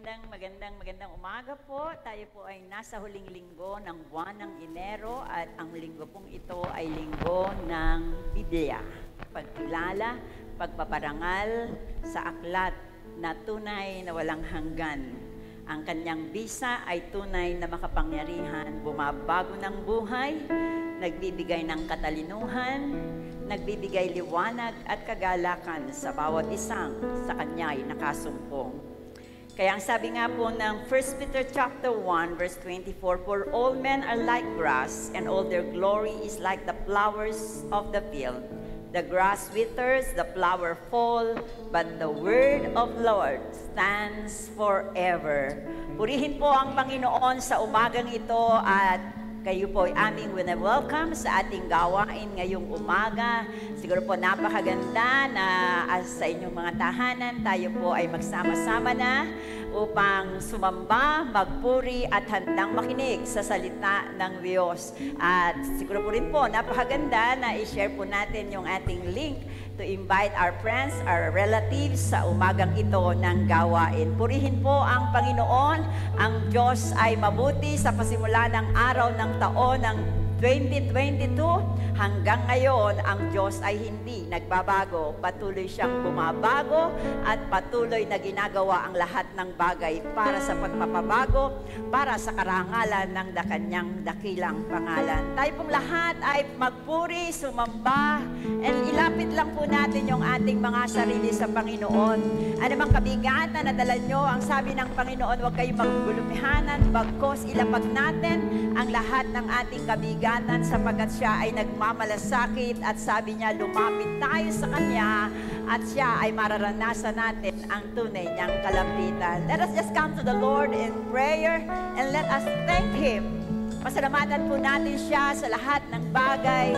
Magandang umaga po. Tayo po ay nasa huling linggo ng buwan ng Enero at ang linggo pong ito ay linggo ng Biblia. Pagkilala, pagpaparangal sa aklat na tunay na walang hanggan. Ang kanyang bisa ay tunay na makapangyarihan, bumabago ng buhay, nagbibigay ng katalinuhan, nagbibigay liwanag at kagalakan sa bawat isang sa kanya'y nakasumpong. Kaya ang sabi nga po ng 1 Peter chapter 1 verse 24, for all men are like grass, and all their glory is like the flowers of the field. The grass withers, the flower fall, but the word of Lord stands forever. Purihin po ang Panginoon sa umagang ito at kayo po ay aming welcome sa ating gawain ngayong umaga. Siguro po napakaganda na sa inyong mga tahanan, tayo po ay magsama-sama na upang sumamba, magpuri at handang makinig sa salita ng Diyos. At siguro po rin po napakaganda na i-share po natin yung ating link to invite our friends, our relatives sa umagang ito ng gawain. Purihin po ang Panginoon. Ang Diyos ay mabuti sa pasimula ng araw ng taon ng 2022 hanggang ngayon. Ang Diyos ay hindi nagbabago. Patuloy siyang bumabago at patuloy na ginagawa ang lahat ng bagay para sa pagpapabago, para sa karangalan ng kanyang dakilang pangalan. Tayo pong lahat ay magpuri, sumamba, and ilapit lang po natin yung ating mga sarili sa Panginoon. Ano mang kabigatan na dala nyo, ang sabi ng Panginoon, huwag kayong maggulumihanan, bagkos ilapag natin ang lahat ng ating kabigatan sapagkat siya ay nagmamalasakit at sabi niya, lumapit tayo sa Kanya at siya ay mararanasan natin ang tunay niyang kalampitan. Let us just come to the Lord in prayer and let us thank Him. Pasalamatan po natin siya sa lahat ng bagay,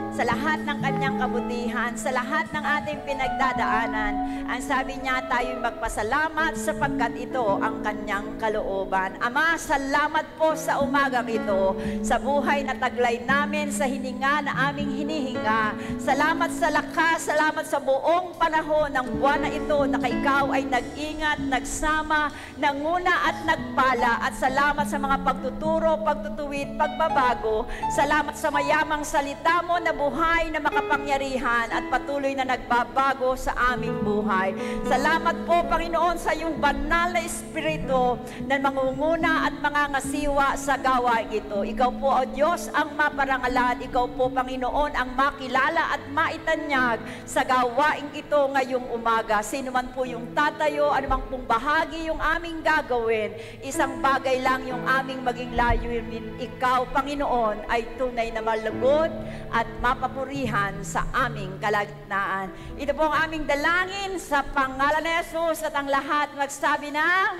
sa lahat ng kanyang kabutihan, sa lahat ng ating pinagdadaanan. Ang sabi niya, tayo'y magpasalamat sapagkat ito ang kanyang kalooban. Ama, salamat po sa umagang ito, sa buhay na taglay namin, sa hininga na aming hinihinga. Salamat sa lakas, salamat sa buong panahon ng buwan na ito na ikaw ay nag-ingat, nagsama, nanguna at nagpala. At salamat sa mga pagtuturo, pagtutuwid, pagbabago. Salamat sa mayamang salita mo na buhay na makapangyarihan at patuloy na nagbabago sa aming buhay. Salamat po, Panginoon, sa iyong banal na Espiritu na mangunguna at mangangasiwa sa gawain ito. Ikaw po, O Diyos, ang maparangalan. Ikaw po, Panginoon, ang makilala at maitanyag sa gawain ito ngayong umaga. Sino man po yung tatayo, anumang pong bahagi yung aming gagawin, isang bagay lang yung aming maging layunin. Ikaw, Panginoon, ay tunay na malugod at mapapurihan sa aming kalagitnaan. Ito po ang aming dalangin sa pangalan ni Jesus at ang lahat magsabi ng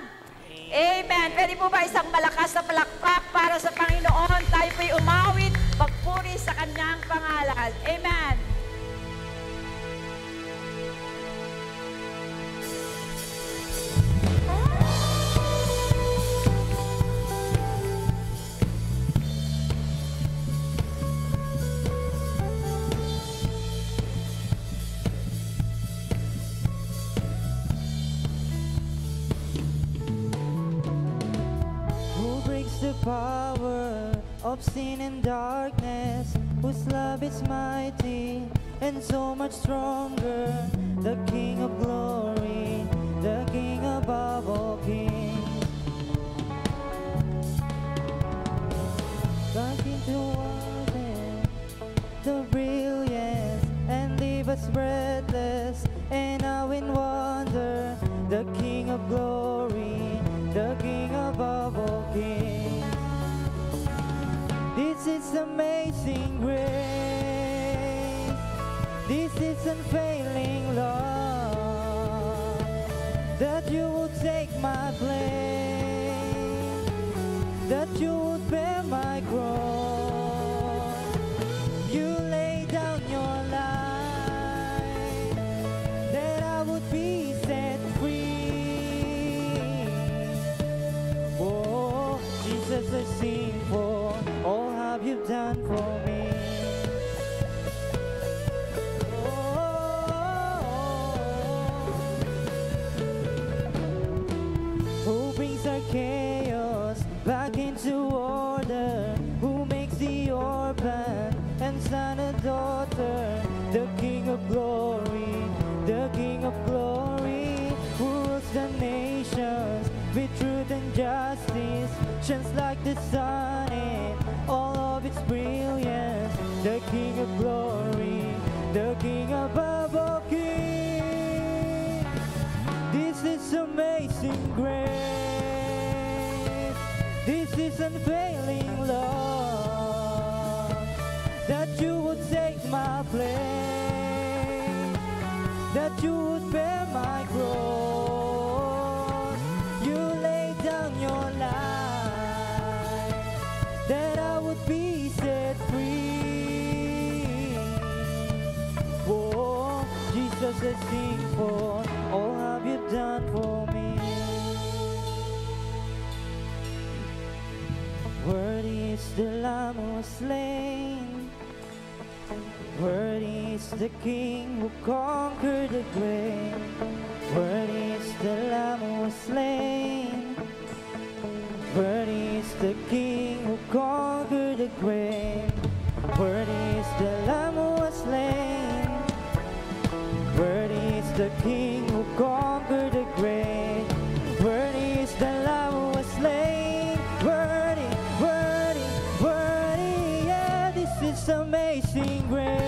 Amen. Pwede po ba isang malakas na palakpak para sa Panginoon? Tayo po'y umawit, magpuri sa kanyang pangalan. Amen. The power of sin and darkness, whose love is mighty and so much stronger, the King of glory, the King above all kings. God into warfare, the brilliance, and leave us breathless, and now in wonder, the King of glory, the King above all kings. This is amazing grace. This is unfailing love, that you would take my place, that you would bear my cross. You lay down your life, that I would be set free. Oh, Jesus, I sing for all have you done for me. Oh, bring chaos back into order, who makes the orphan and son and daughter, the King of glory, the King of glory, who rules the nations with truth and justice, shines like the sun in all of its brilliance, the King of glory, the King above all kings. This is amazing grace, this is unfailing love, that you would take my place, that you would bear my cross, you laid down your life, that I would be set free. Oh, Jesus, I sing for all have you done for me. Worthy is the Lamb who was slain, worthy is the King who conquered the grave, worthy is the Lamb who was slain, worthy is the King who conquered the grave, worthy is the Lamb who was slain, worthy is the King who conquered the grave, worthy is the Lamb who was slain, worthy, worthy, worthy, yeah, this is amazing grace,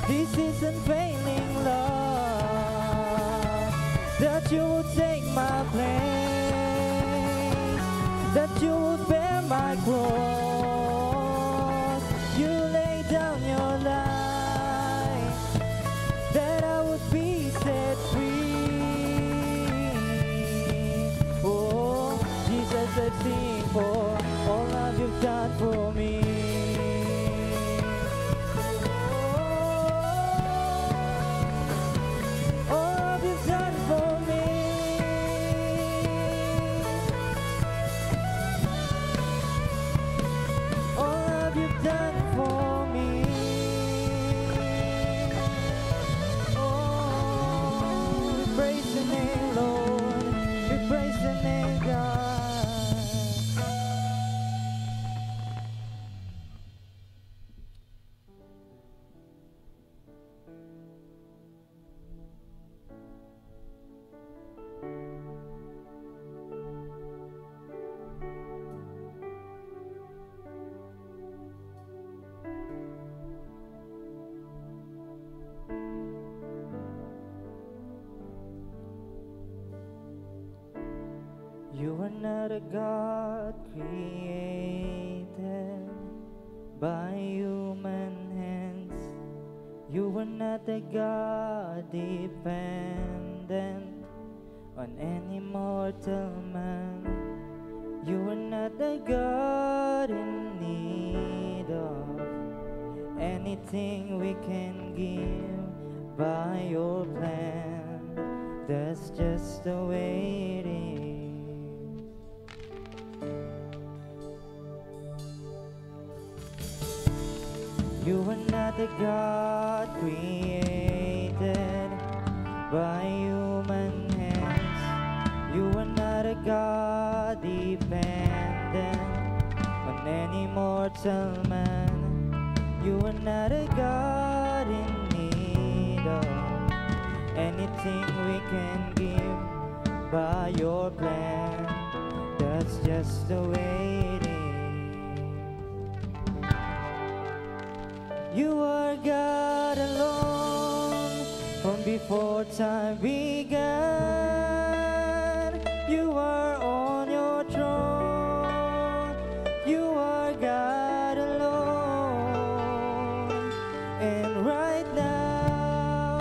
this is unfailing love, that you would take my place, that you would bear my cross, you lay down your life, that I would be set free. Oh, Jesus, I sing for all that you've done for me. All you've done for me. All you've done for me. Oh, we praise the name, Lord. We praise the name, God. You are not a God created by human hands. You are not a God dependent on any mortal man. You are not a God in need of anything we can give by your plan. That's just the way it is. You are not a God created by human hands. You are not a God dependent on any mortal man. You are not a God in need of anything we can give by your plan. That's just the way it is. You are God alone from before time began. You are on your throne. You are God alone. And right now,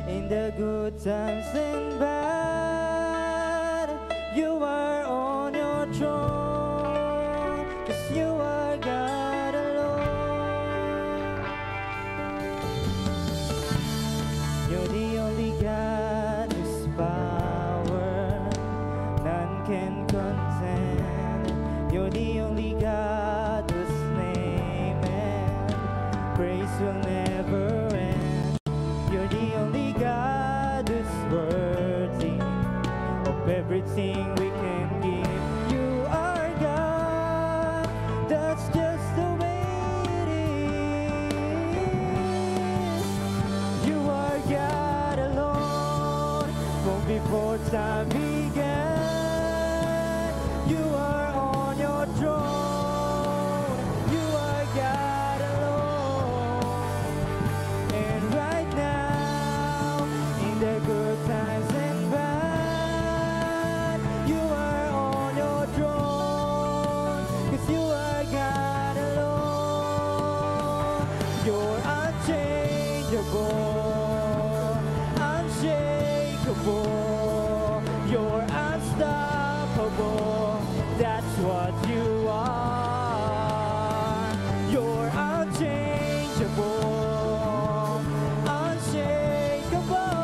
in the good times and bad, you are on your throne. 'Cause you are God alone. You're the only God whose power none can contend. You're the only God whose name and praise will never end. You're the only God who's worthy of every everything we can give. You are God, that's just the way it is. You are God alone, from before time began. You are on your throne. You are God alone. And right now, in the good times and bad, you are on your throne. 'Cause you are God alone. You're unchangeable, unshakable. You're unstoppable. That's what you are. You're unchangeable, unshakable,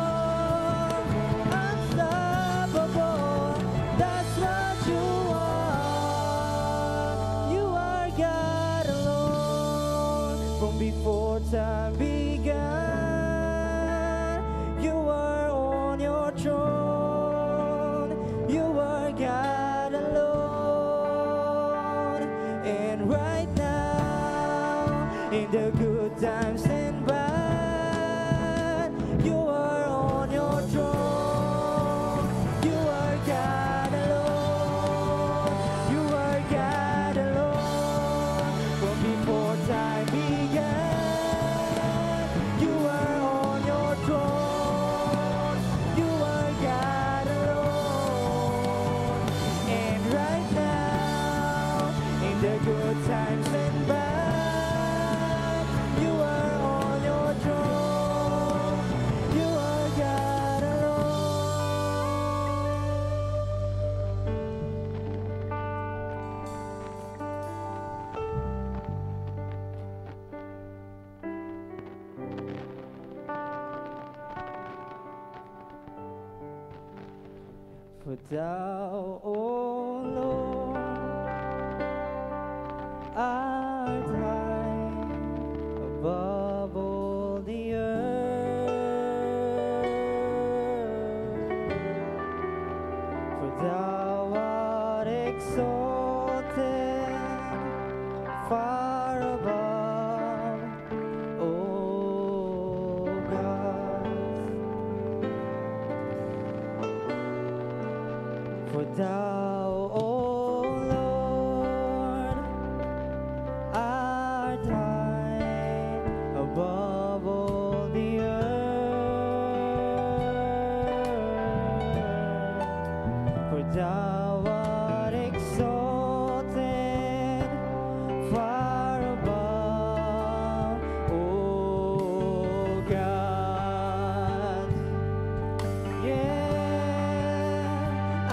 unstoppable. That's what you are. You are God alone, from before time began. You are on your throne. You are God alone. And right now, in the good times and bad, you are on your throne. You are God alone. You are God alone. From before time began, you are on your throne. You are God alone. And right now, in the good times and bad, you are on your throne. You are God alone. For thou, O Lord, art high above all the earth. For thou art exalted far above, O God. For thou, O Lord, art high above all the earth. For thou art exalted far above, O God. Yeah, I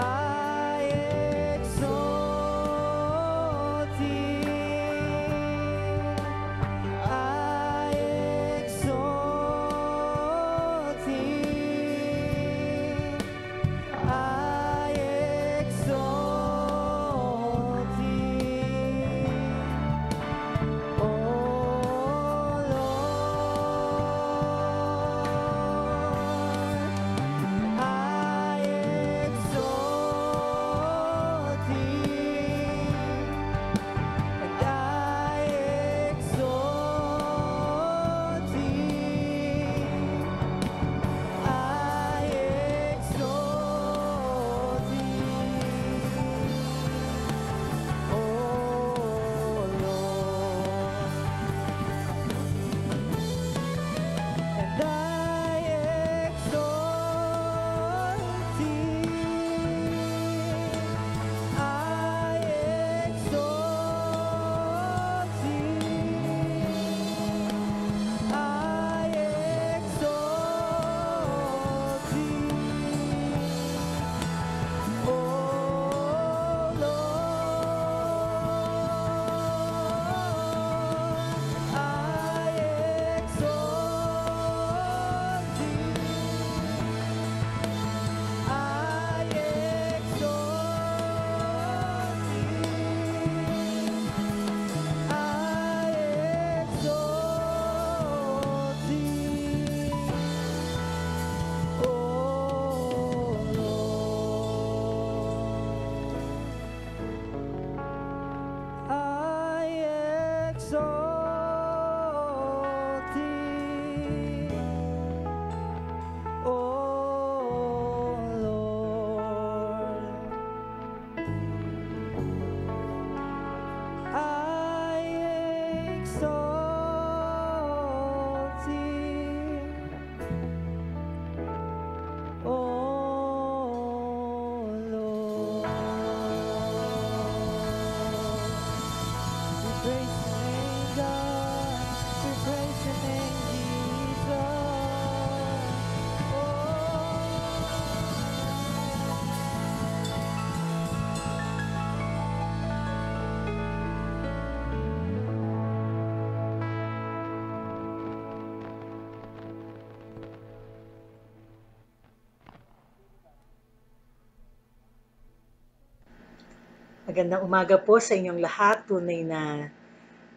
Magandang umaga po sa inyong lahat. Tunay na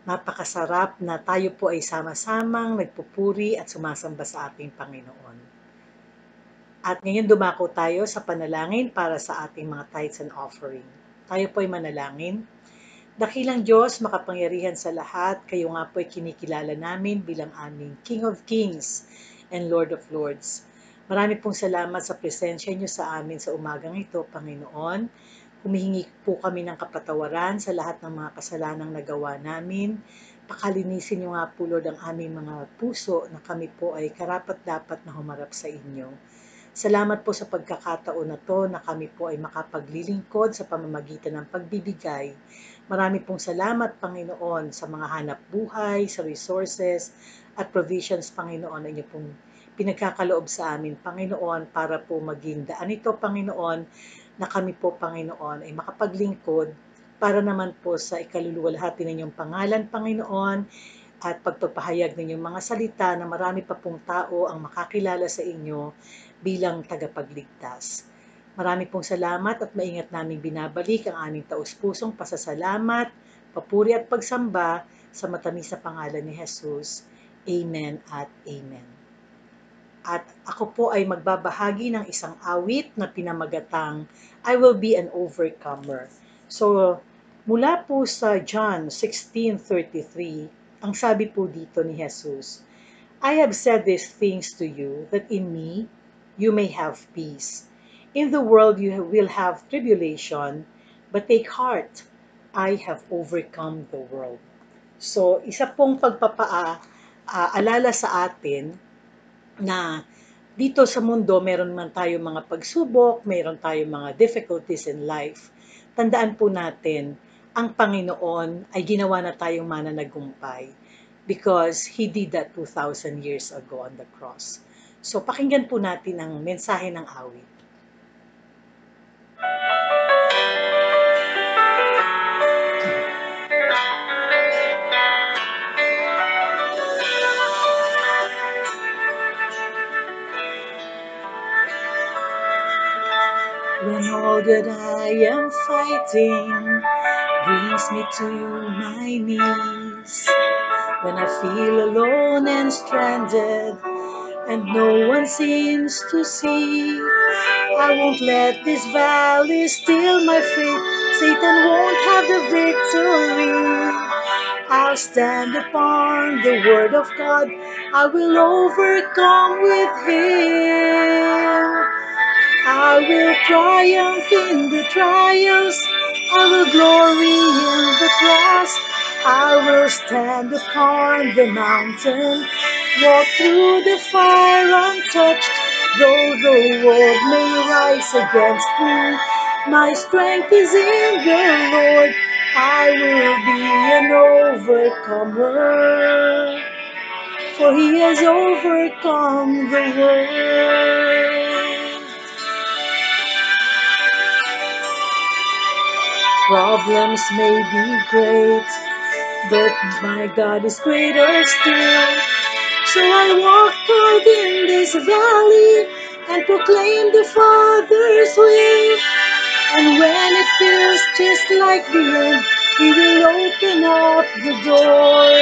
napakasarap na tayo po ay sama-samang nagpupuri at sumasamba sa ating Panginoon. At ngayon dumako tayo sa panalangin para sa ating mga tithes and offering. Tayo po ay manalangin. Dakilang Diyos, makapangyarihan sa lahat, kayo nga po ay kinikilala namin bilang aming King of Kings and Lord of Lords. Marami pong salamat sa presensya niyo sa amin sa umagang ito, Panginoon. Humihingi po kami ng kapatawaran sa lahat ng mga kasalanang nagawa namin. Pakalinisin niyo nga po, Lord, ang aming mga puso na kami po ay karapat-dapat na humarap sa inyo. Salamat po sa pagkakataon na to na kami po ay makapaglilingkod sa pamamagitan ng pagbibigay. Marami pong salamat, Panginoon, sa mga hanap buhay, sa resources at provisions, Panginoon, na inyo pong pinagkakaloob sa amin, Panginoon, para po maging daan ito, Panginoon, na kami po, Panginoon, ay makapaglingkod para naman po sa ikaluluwalhati ng inyong pangalan, Panginoon, at pagpapahayag ng inyong mga salita na marami pa pong tao ang makakilala sa inyo bilang tagapagligtas. Marami pong salamat at maingat naming binabalik ang aming taus-pusong pasasalamat, papuri at pagsamba sa matamis na pangalan ni Jesus. Amen at Amen. At ako po ay magbabahagi ng isang awit na pinamagatang I Will Be an Overcomer. So, mula po sa John 16:33, ang sabi po dito ni Jesus, I have said these things to you that in me you may have peace. In the world you will have tribulation, but take heart, I have overcome the world. So, isa pong pagpapaalala sa atin na dito sa mundo, meron man tayong mga pagsubok, meron tayong mga difficulties in life. Tandaan po natin, ang Panginoon ay ginawa na tayong mananagumpay because He did that 2,000 years ago on the cross. So, pakinggan po natin ang mensahe ng awit. When all that I am fighting brings me to my knees, when I feel alone and stranded and no one seems to see, I won't let this valley steal my faith. Satan won't have the victory. I'll stand upon the word of God. I will overcome with Him. I will triumph in the trials. I will glory in the cross. I will stand upon the mountain, walk through the fire untouched. Though the world may rise against me, my strength is in the Lord. I will be an overcomer, for He has overcome the world. Problems may be great, but my God is greater still. So I walk out in this valley and proclaim the Father's will. And when it feels just like the end, He will open up the door.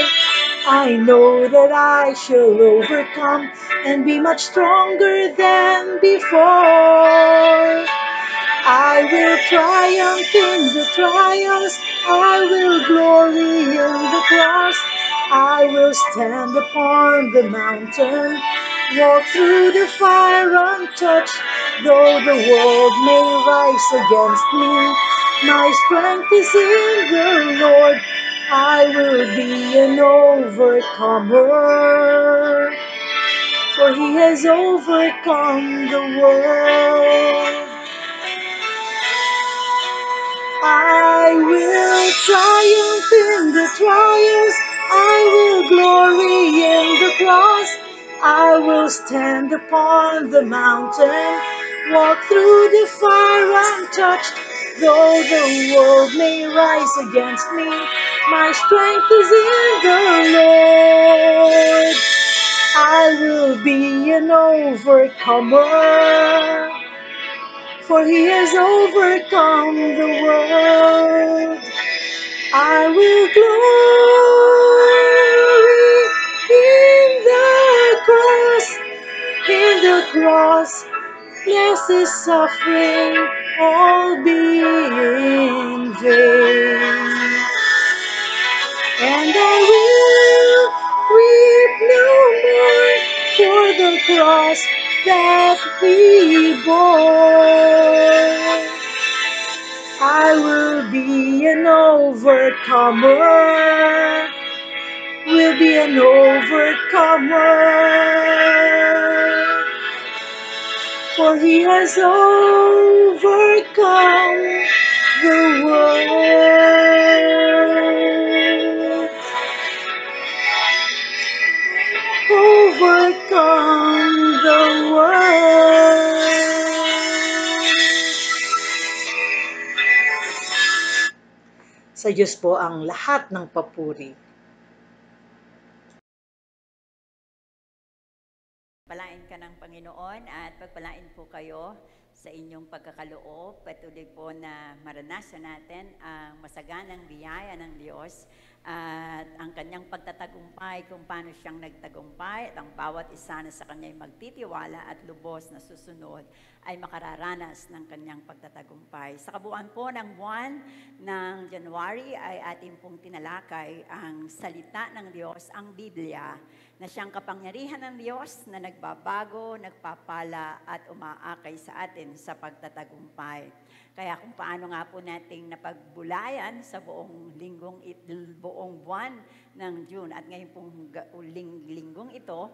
I know that I shall overcome and be much stronger than before. I will triumph in the trials. I will glory in the cross. I will stand upon the mountain, walk through the fire untouched. Though the world may rise against me, my strength is in the Lord. I will be an overcomer, for He has overcome the world. I will triumph in the trials. I will glory in the cross. I will stand upon the mountain, walk through the fire untouched. Though the world may rise against me, my strength is in the Lord. I will be an overcomer, For he has overcome the world. I will glory in the cross, lest his suffering all be in vain. And I will weep no more for the cross that he bore. I will be an overcomer, will be an overcomer. For he has overcome the world. Overcome the world. Sa Diyos po ang lahat ng papuri. Pagpalain ka ng Panginoon at pagpalain po kayo sa inyong pagkakaloob. Patuloy po na maranasan natin ang masaganang biyaya ng Diyos at ang kanyang pagtatagumpay kung paano siyang nagtagumpay at ang bawat isa na sa kanya'y magtitiwala at lubos na susunod ay makararanas ng kanyang pagtatagumpay. Sa kabuuan po ng buwan ng January ay ating pong tinalakay ang salita ng Diyos, ang Biblia, na siyang kapangyarihan ng Diyos na nagbabago, nagpapala at umaakay sa atin sa pagtatagumpay. Kaya kung paano nga po nating napagbulayan sa buong buwan ng June at ngayon pong linggong ito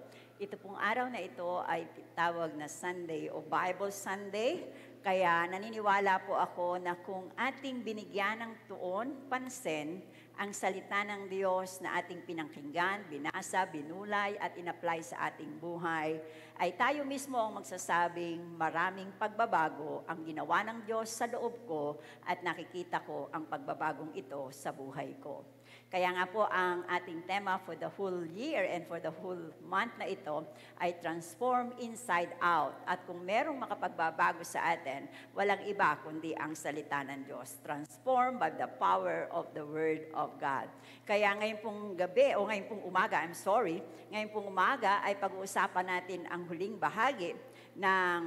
pong araw na ito ay tawag na Sunday o Bible Sunday. Kaya naniniwala po ako na kung ating binigyan ng tuon, pansin, ang salita ng Diyos na ating pinakinggan, binasa, binulay at inapply sa ating buhay, ay tayo mismo ang magsasabing maraming pagbabago ang ginawa ng Diyos sa loob ko at nakikita ko ang pagbabagong ito sa buhay ko. Kaya nga po ang ating tema for the whole year and for the whole month na ito ay transform inside out. At kung merong makapagbabago sa atin, walang iba kundi ang salita ng Diyos. Transform by the power of the Word of God. Kaya ngayon pong gabi, o ngayon pong umaga, ngayon pong umaga ay pag-uusapan natin ang huling bahagi ng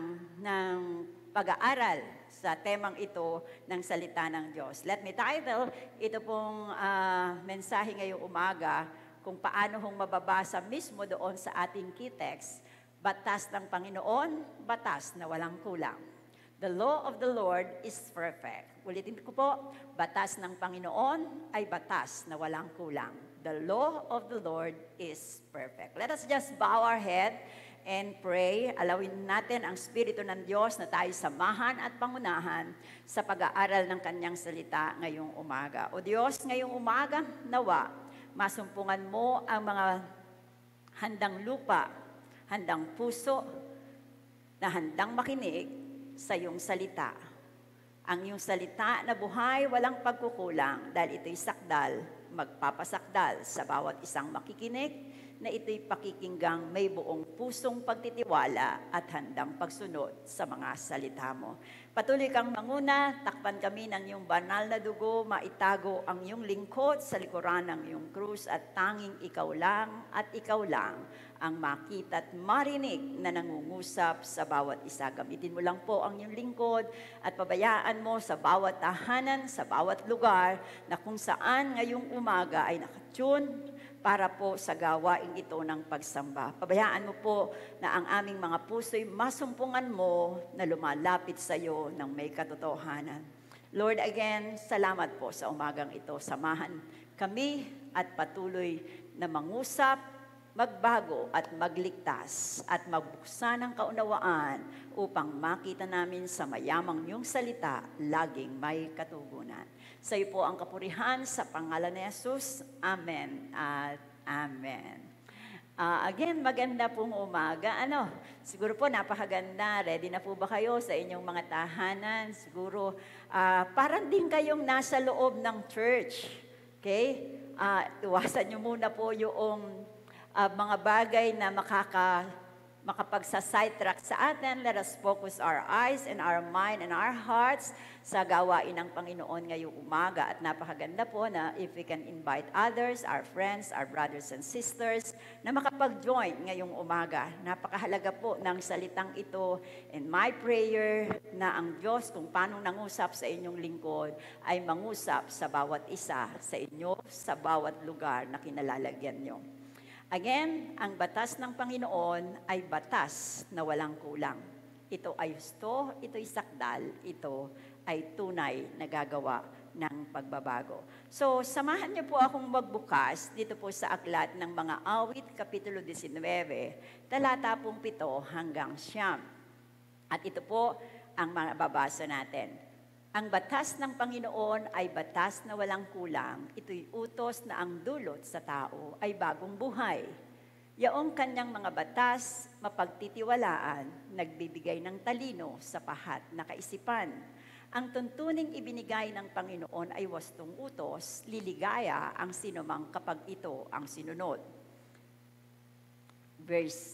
pag-aaral sa temang ito ng salita ng Diyos. Let me title ito pong mensahe ngayong umaga kung paano hong mababasa mismo doon sa ating key text, batas ng Panginoon, batas na walang kulang. The law of the Lord is perfect. Ulitin ko po, batas ng Panginoon ay batas na walang kulang. The law of the Lord is perfect. Let us just bow our head and pray. Alawin natin ang Espiritu ng Diyos na tayo samahan at pangunahan sa pag-aaral ng Kanyang salita ngayong umaga. O Diyos, ngayong umaga, nawa, masumpungan mo ang mga handang lupa, handang puso, na handang makinig sa iyong salita. Ang iyong salita na buhay, walang pagkukulang, dahil ito'y sakdal, magpapasakdal sa bawat isang makikinig, na ito'y pakikinggang may buong pusong pagtitiwala at handang pagsunod sa mga salita mo. Patuloy kang manguna, takpan kami ng iyong banal na dugo, maitago ang iyong lingkod sa likuran ng iyong krus at tanging ikaw lang ang makita at marinig na nangungusap sa bawat isa. Gamitin mo lang po ang iyong lingkod at pabayaan mo sa bawat tahanan, sa bawat lugar na kung saan ngayong umaga ay nakatune para po sa gawain ito ng pagsamba. Pabayaan mo po na ang aming mga puso'y masumpungan mo na lumalapit sa iyo ng may katotohanan. Lord, again, salamat po sa umagang ito. Samahan kami at patuloy na mangusap, magbago at magligtas at magbuksan ng kaunawaan upang makita namin sa mayamang iyong salita laging may katugunan. Sa iyo po ang kapurihan sa pangalan ni Jesus. Amen at amen. Again, maganda pong umaga. Siguro po napakaganda. Ready na po ba kayo sa inyong mga tahanan? Siguro parang din kayong nasa loob ng church. Okay? Iwasan niyo muna po yung mga bagay na makapagsa-sidetrack sa atin. Let us focus our eyes and our mind and our hearts sa gawain ng Panginoon ngayong umaga. At napakaganda po na if we can invite others, our friends, our brothers and sisters, na makapag-join ngayong umaga. Napakahalaga po ng salitang ito. And my prayer na ang Diyos kung paano nangusap sa inyong lingkod ay mangusap sa bawat isa sa inyo, sa bawat lugar na kinalalagyan nyo. Again, ang batas ng Panginoon ay batas na walang kulang. Ito ay husto, ito'y sakdal, ito ay tunay na gagawa ng pagbabago. So, samahan niyo po akong magbukas dito po sa aklat ng mga awit, Kapitulo 19, talata pong 7 hanggang 9. At ito po ang mga babasa natin. Ang batas ng Panginoon ay batas na walang kulang. Ito'y utos na ang dulot sa tao ay bagong buhay. Yaong kanyang mga batas, mapagtitiwalaan, nagbibigay ng talino sa pahat na kaisipan. Ang tuntuning ibinigay ng Panginoon ay wastong utos, liligaya ang sinumang kapag ito ang sinunod. Verse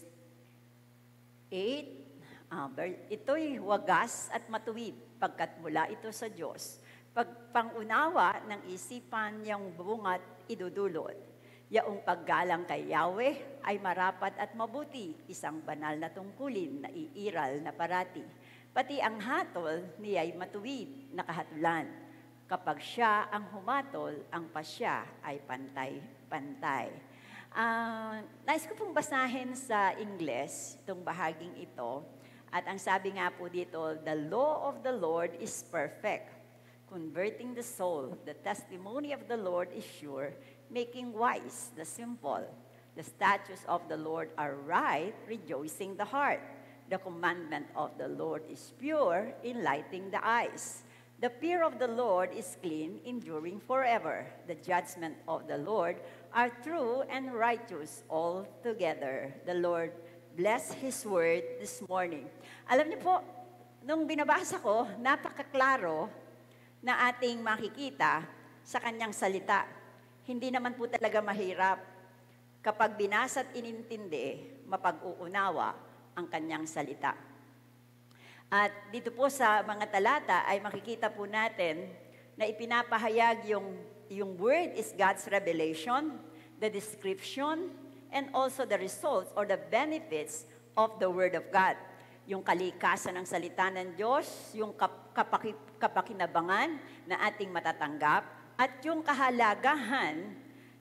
8, ito'y wagas at matuwid, pagkat mula ito sa Diyos. Pagpangunawa ng isipan niyang bungat idudulot. Yaong paggalang kay Yahweh ay marapat at mabuti, isang banal na tungkulin na iiral na parati. Pati ang hatol niya'y matuwid na kahatulan. Kapag siya ang humatol, ang pasya ay pantay-pantay. Nais ko pong basahin sa Ingles itong bahaging ito. At ang sabi nga po dito, the law of the Lord is perfect, converting the soul. The testimony of the Lord is sure, making wise the simple. The statutes of the Lord are right, rejoicing the heart. The commandment of the Lord is pure, enlightening the eyes. The fear of the Lord is clean, enduring forever. The judgment of the Lord are true and righteous altogether. The Lord bless His word this morning. Alam niyo po, nung binabasa ko, napakaklaro na ating makikita sa kanyang salita. Hindi naman po talaga mahirap. Kapag binasa at inintindi, mapag-uunawa ang kanyang salita. At dito po sa mga talata ay makikita po natin na ipinapahayag yung word is God's revelation, the description, and also the results or the benefits of the Word of God. Yung kalikasan ng salita ng Diyos, yung kapakinabangan na ating matatanggap, at yung kahalagahan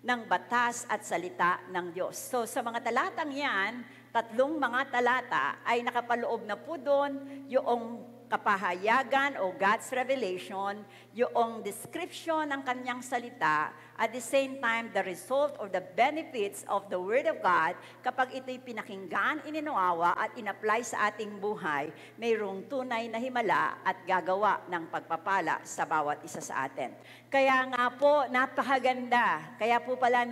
ng batas at salita ng Diyos. So sa mga talatang yan, 3 mga talata ay nakapaloob na po doon yung kapahayagan o God's revelation, yung description ng kanyang salita, at the same time, the result or the benefits of the Word of God, kapag ito'y pinakinggan, ininuawa, at inapply sa ating buhay, mayroong tunay na himala at gagawa ng pagpapala sa bawat isa sa atin. Kaya nga po, napakaganda. Kaya po pala,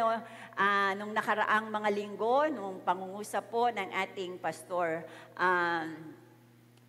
nung nakaraang mga linggo, nung pangungusap po ng ating pastor,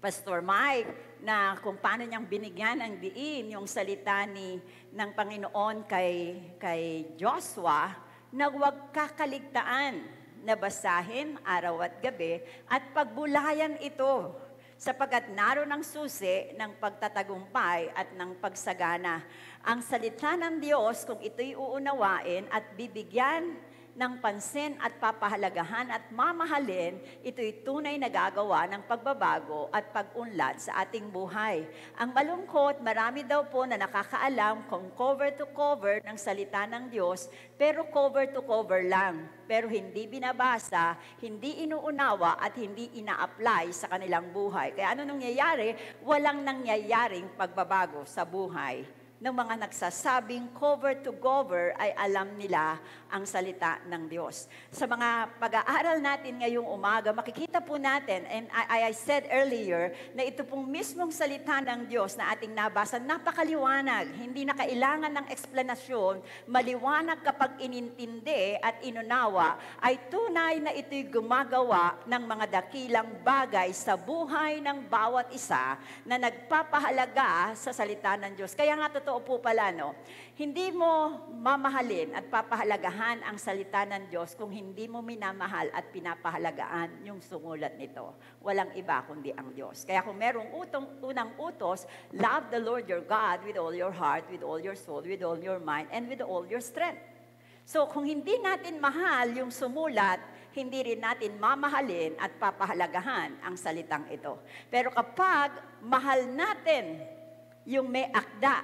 Pastor Mike, na kung paano niyang binigyan ng diin yung salita ng Panginoon kay Joshua, na huwag kakaligtaan na basahin araw at gabi at pagbulayan ito, sapagkat naroon ang susi ng pagtatagumpay at ng pagsagana. Ang salita ng Diyos, kung ito'y uunawain at bibigyan ng pansin at papahalagahan at mamahalin, ito'y tunay na gagawa ng pagbabago at pag-unlad sa ating buhay. Ang malungkot, marami daw po na nakakaalam kung cover to cover ng salita ng Diyos, pero cover to cover lang. Pero hindi binabasa, hindi inuunawa at hindi ina-apply sa kanilang buhay. Kaya ano nangyayari? Walang nangyayaring pagbabago sa buhay ng mga nagsasabing cover to cover ay alam nila ang salita ng Diyos. Sa mga pag-aaral natin ngayong umaga, makikita po natin, and I said earlier, na ito pong mismong salita ng Diyos na ating nabasa, napakaliwanag, hindi na kailangan ng eksplanasyon, maliwanag kapag inintindi at inunawa, ay tunay na ito'y gumagawa ng mga dakilang bagay sa buhay ng bawat isa na nagpapahalaga sa salita ng Diyos. Kaya nga totoo po pala, no? Hindi mo mamahalin at papahalagahan ang salita ng Diyos kung hindi mo minamahal at pinapahalagaan yung sumulat nito. Walang iba kundi ang Diyos. Kaya kung merong unang utos, love the Lord your God with all your heart, with all your soul, with all your mind, and with all your strength. So kung hindi natin mahal yung sumulat, hindi rin natin mamahalin at papahalagahan ang salitang ito. Pero kapag mahal natin yung may akda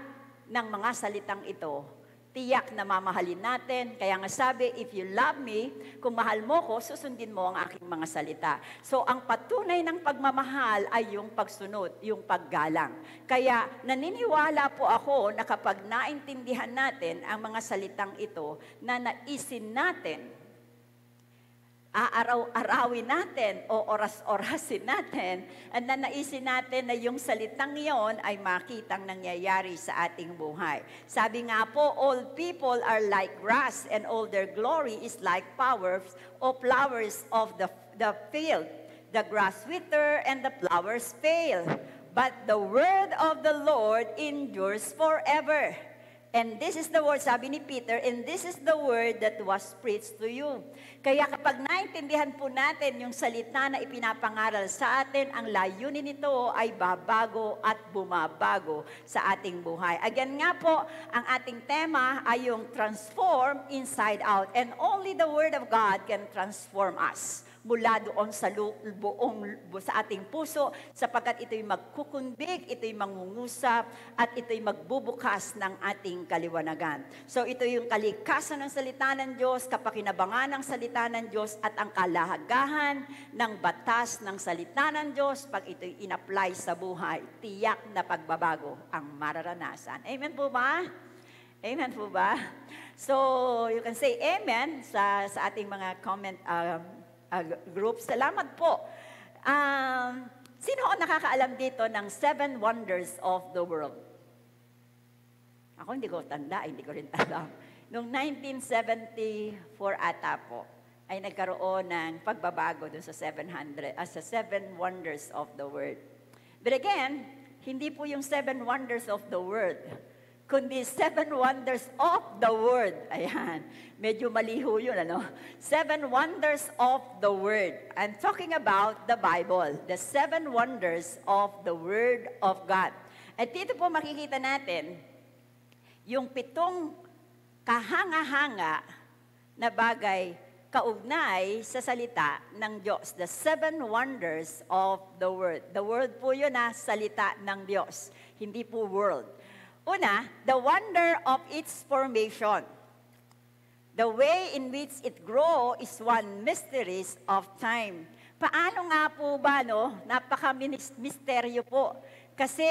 ng mga salitang ito, tiyak na mamahalin natin. Kaya nga sabi, if you love me, kung mahal mo ko, susundin mo ang aking mga salita. So ang patunay ng pagmamahal ay yung pagsunod, yung paggalang. Kaya naniniwala po ako na kapag naintindihan natin ang mga salitang ito, na naisin natin, aaraw-arawin natin o oras-orasin natin at nanaisin natin na yung salitang iyon ay makitang nangyayari sa ating buhay. Sabi nga po, all people are like grass and all their glory is like flowers of the field. The grass wither and the flowers fail, but the word of the Lord endures forever. And this is the word, sabi ni Peter, and this is the word that was preached to you. Kaya kapag naintindihan po natin yung salita na ipinapangaral sa atin, ang layunin nito ay babago at bumabago sa ating buhay. Again nga po, ang ating tema ay yung transform inside out. And only the word of God can transform us mula doon sa sa ating puso, sapagkat ito'y magkukunbig, ito'y mangungusap, at ito'y magbubukas ng ating kaliwanagan. So ito yung kalikasan ng salita ng Diyos, kapakinabangan ng salita ng Diyos, at ang kalahagahan ng batas ng salita ng Diyos, pag ito'y in-apply sa buhay, tiyak na pagbabago ang mararanasan. Amen po ba? Amen po ba? So you can say amen sa ating mga comment group. Salamat po. Sino ang nakakaalam dito ng 7 wonders of the world? Ako hindi ko tanda, hindi ko rin alam. Noong 1974 ata po, ay nagkaroon ng pagbabago dun sa 7 wonders of the world. But again, hindi po yung 7 wonders of the world, kundi 7 wonders of the word. Ayan. Medyo maliho yun, ano? 7 wonders of the word. I'm talking about the Bible. The 7 wonders of the word of God. At dito po makikita natin yung 7 kahanga-hanga na bagay kaugnay sa salita ng Diyos. The 7 wonders of the word. The word po yun na salita ng Diyos. Hindi po world. Una, the wonder of its formation. The way in which it grows is one mysteries of time. Paano nga po ba, no? Napaka-misteryo po. Kasi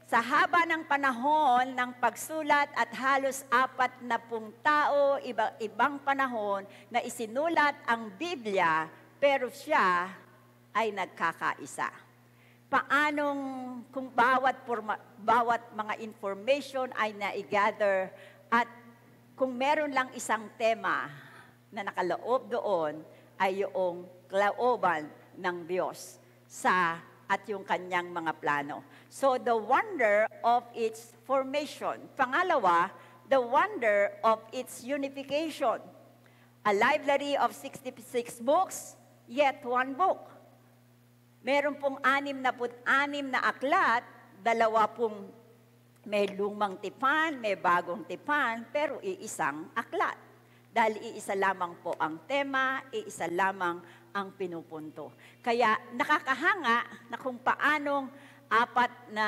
sa haba ng panahon ng pagsulat at halos 40 tao, ibang panahon na isinulat ang Biblia, pero siya ay nagkakaisa. Paanong kung bawat mga information ay na-gather at kung meron lang isang tema na nakaloob doon ay yung kalooban ng Diyos at yung kanyang mga plano. So the wonder of its formation. Pangalawa, the wonder of its unification. A library of 66 books, yet one book. Meron pong 66 na aklat, 2 may lumang tipan, may bagong tipan, pero iisang aklat. Dahil iisa lamang po ang tema, iisa lamang ang pinupunto. Kaya nakakahanga na kung paanong 40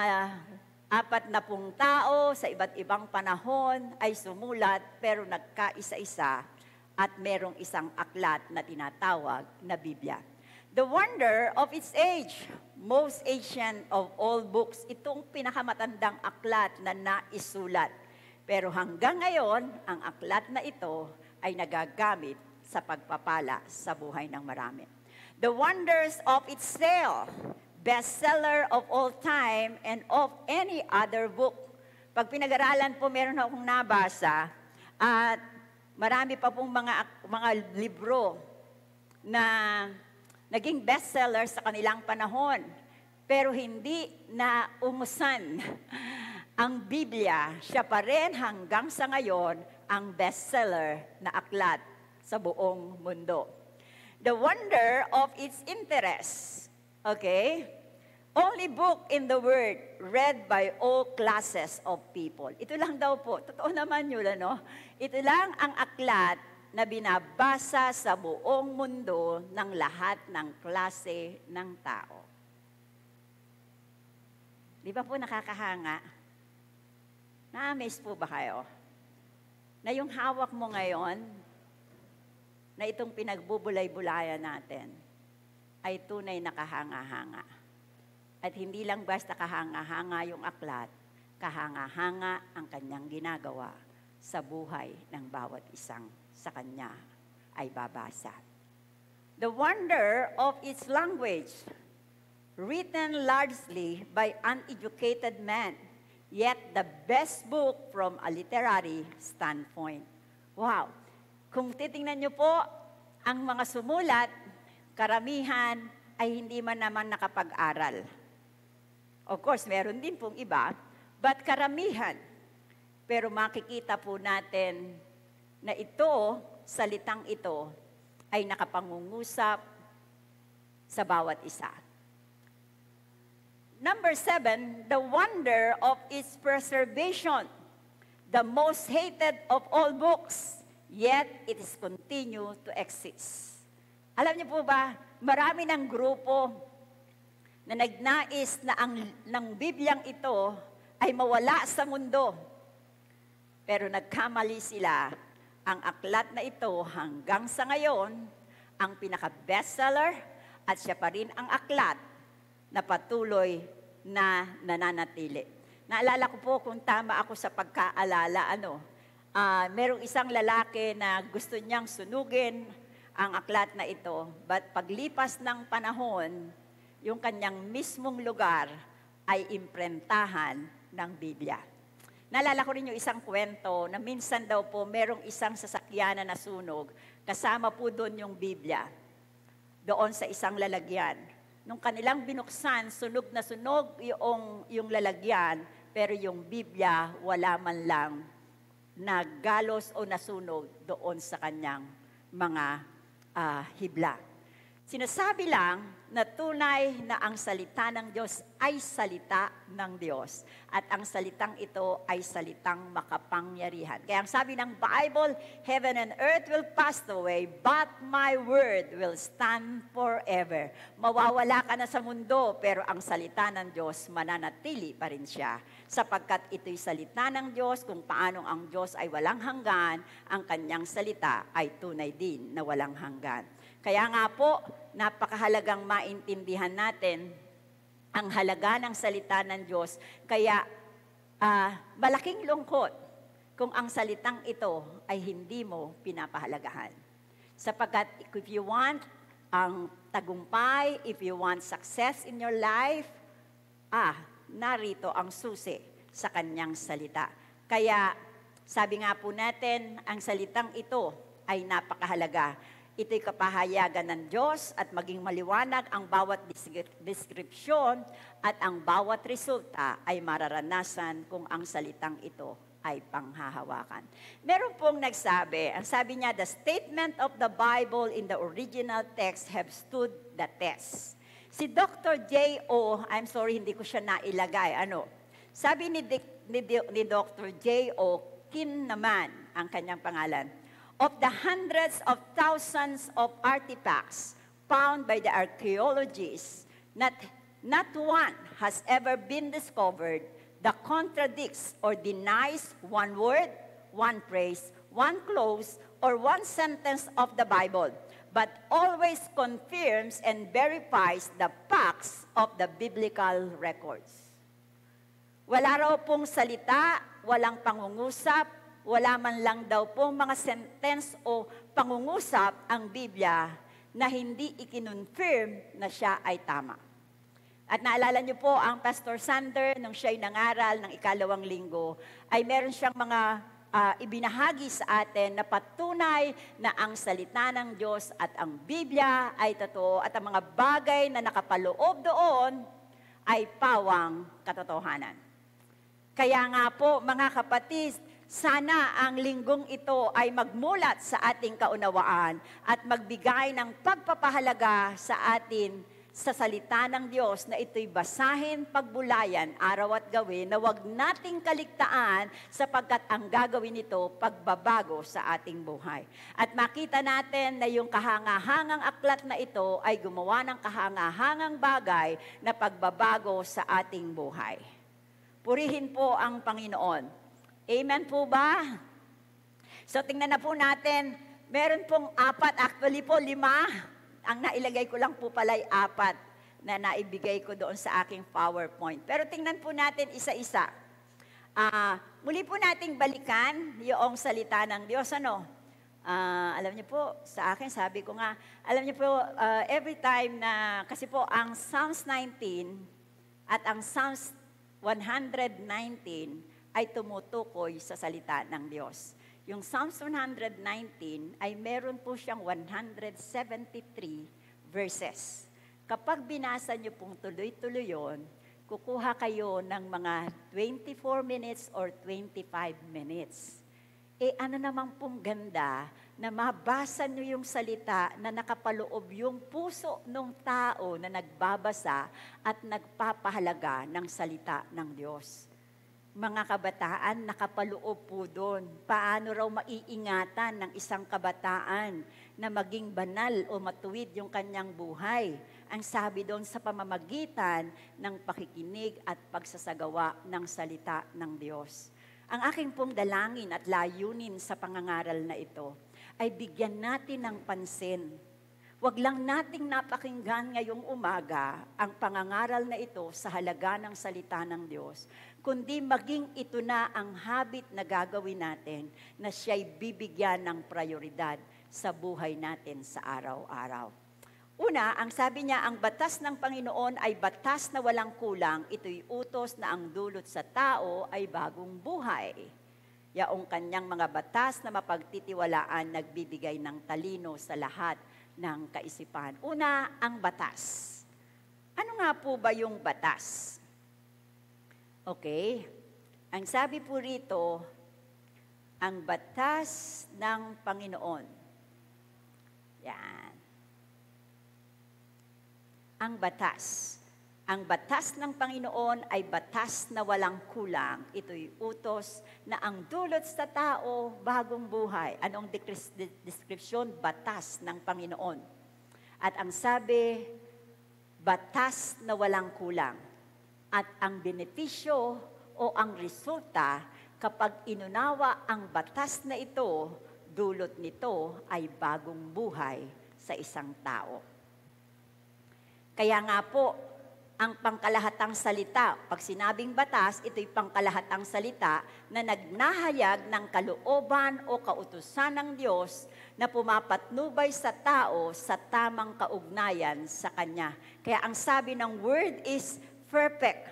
tao sa iba't ibang panahon ay sumulat, pero nagkaisa-isa at merong isang aklat na tinatawag na Biblia. The wonder of its age, most ancient of all books, itong pinakamatandang aklat na naisulat. Pero hanggang ngayon, ang aklat na ito ay nagagamit sa pagpapala sa buhay ng marami. The wonders of its sale, bestseller of all time and of any other book. Pag pinag-aralan po, meron akong nabasa at marami pa pong mga libro na naging bestseller sa kanilang panahon, pero hindi na umusan ang Biblia, siya pa rin hanggang sa ngayon ang bestseller na aklat sa buong mundo. The wonder of its interest, okay? Only book in the world read by all classes of people. Ito lang daw po, totoo naman yun, ano? Ito lang ang aklat na binabasa sa buong mundo ng lahat ng klase ng tao. Di ba po nakakahanga? Na-amaze po ba kayo? Na yung hawak mo ngayon, na itong pinagbubulay-bulayan natin, ay tunay na kahanga-hanga. At hindi lang basta kahanga-hanga yung aklat, kahanga-hanga ang kanyang ginagawa sa buhay ng bawat isang sa kanya ay babasa. The wonder of its language, written largely by uneducated men, yet the best book from a literary standpoint. Wow! Kung titingnan niyo po, ang mga sumulat, karamihan ay hindi man naman nakapag-aral. Of course, meron din pong iba, but karamihan. Pero makikita po natin na ito, salitang ito, ay nakapangungusap sa bawat isa. Number 7, the wonder of its preservation, the most hated of all books, yet it is continue to exist. Alam niyo po ba, marami ng grupo na nagnais na ng Bibliang ito ay mawala sa mundo. Pero nagkamali sila. Ang aklat na ito hanggang sa ngayon, ang pinaka-bestseller at siya pa rin ang aklat na patuloy na nananatili. Naalala ko po kung tama ako sa pagkaalala, merong isang lalaki na gusto niyang sunugin ang aklat na ito, but paglipas ng panahon, yung kanyang mismong lugar ay imprentahan ng Biblia. Naalala ko rin yung isang kwento na minsan daw po merong isang sasakyan na nasunog, kasama po doon yung Biblia, doon sa isang lalagyan. Nung kanilang binuksan, sunog na sunog yung lalagyan, pero yung Biblia wala man lang nagalos o nasunog doon sa kanyang mga hibla. Sinasabi lang na tunay na ang salita ng Diyos ay salita ng Diyos. At ang salitang ito ay salitang makapangyarihan. Kaya ang sabi ng Bible, heaven and earth will pass away, but my word will stand forever. Mawawala ka na sa mundo, pero ang salita ng Diyos mananatili pa rin siya. Sapagkat ito'y salita ng Diyos, kung paanong ang Diyos ay walang hanggan, ang kanyang salita ay tunay din na walang hanggan. Kaya nga po, napakahalagang maintindihan natin ang halaga ng salita ng Diyos. Kaya malaking lungkot kung ang salitang ito ay hindi mo pinapahalagahan. Sapagkat if you want ang tagumpay, if you want success in your life, narito ang susi sa kanyang salita. Kaya sabi nga po natin, ang salitang ito ay napakahalaga. Ito'y kapahayagan ng Diyos at maging maliwanag ang bawat deskripsyon at ang bawat resulta ay mararanasan kung ang salitang ito ay panghahawakan. Meron pong nagsabi, ang sabi niya, the statement of the Bible in the original text have stood the test. Si Dr. J.O., I'm sorry, hindi ko siya nailagay, sabi ni Dr. J.O. Kin naman ang kanyang pangalan, of the hundreds of thousands of artifacts found by the archaeologists, not one has ever been discovered that contradicts or denies one word, one phrase, one clause, or one sentence of the Bible, but always confirms and verifies the facts of the biblical records. Wala raw pong salita, walang pangungusap, wala man lang daw po mga sentence o pangungusap ang Biblia na hindi ikinonfirm na siya ay tama. At naalala niyo po ang Pastor Sander, nung siya'y nangaral ng 2nd linggo, ay meron siyang mga ibinahagi sa atin na patunay na ang salita ng Diyos at ang Biblia ay totoo at ang mga bagay na nakapaloob doon ay pawang katotohanan. Kaya nga po, mga kapatid, sana ang linggong ito ay magmulat sa ating kaunawaan at magbigay ng pagpapahalaga sa atin sa salita ng Diyos na ito'y basahin, pagbulayan, araw at gawin, na wag nating kaligtaan sapagkat ang gagawin nito pagbabago sa ating buhay. At makita natin na yung kahangahangang aklat na ito ay gumawa ng kahangahangang bagay na pagbabago sa ating buhay. Purihin po ang Panginoon. Amen po ba? So tingnan na po natin, meron pong 4, actually po 5. Ang nailagay ko lang po pala ay 4 na naibigay ko doon sa aking PowerPoint. Pero tingnan po natin isa-isa. Muli po nating balikan yung salita ng Diyos. Alam niyo po, sa akin, sabi ko nga, alam niyo po, every time na, kasi po ang Psalms 19 at ang Psalms 119 ay tumutukoy sa salita ng Diyos. Yung Psalms 119 ay meron po siyang 173 verses. Kapag binasa niyo pong tuloy-tuloy yun, kukuha kayo ng mga 24 minutes or 25 minutes. Ano naman pong ganda na mabasa niyo yung salita na nakapaloob yung puso ng tao na nagbabasa at nagpapahalaga ng salita ng Diyos. Mga kabataan, nakapaloob po doon. Paano raw maiingatan ng isang kabataan na maging banal o matuwid yung kanyang buhay? Ang sabi doon sa pamamagitan ng pakikinig at pagsasagawa ng salita ng Diyos. Ang aking pong dalangin at layunin sa pangangaral na ito ay bigyan natin ng pansin. Huwag lang nating napakinggan ngayong umaga ang pangangaral na ito sa halaga ng salita ng Diyos, kundi maging ito na ang habit na gagawin natin na siya'y bibigyan ng prioridad sa buhay natin sa araw-araw. Una, ang sabi niya, ang batas ng Panginoon ay batas na walang kulang. Ito'y utos na ang dulot sa tao ay bagong buhay. Yaong kanyang mga batas na mapagtitiwalaan nagbibigay ng talino sa lahat ng kaisipan. Una, ang batas. Ano nga po ba yung batas? Okay. Ang sabi po rito, ang batas ng Panginoon. Yan. Ang batas. Ang batas ng Panginoon ay batas na walang kulang. Ito'y utos na ang dulot sa tao, bagong buhay. Anong description? Batas ng Panginoon. At ang sabi, batas na walang kulang. At ang benepisyo o ang resulta kapag inunawa ang batas na ito, dulot nito ay bagong buhay sa isang tao. Kaya nga po, ang pangkalahatang salita, pag sinabing batas, ito'y pangkalahatang salita na nagnahayag ng kalooban o kautusan ng Diyos na pumapatnubay sa tao sa tamang kaugnayan sa Kanya. Kaya ang sabi ng word is perfect.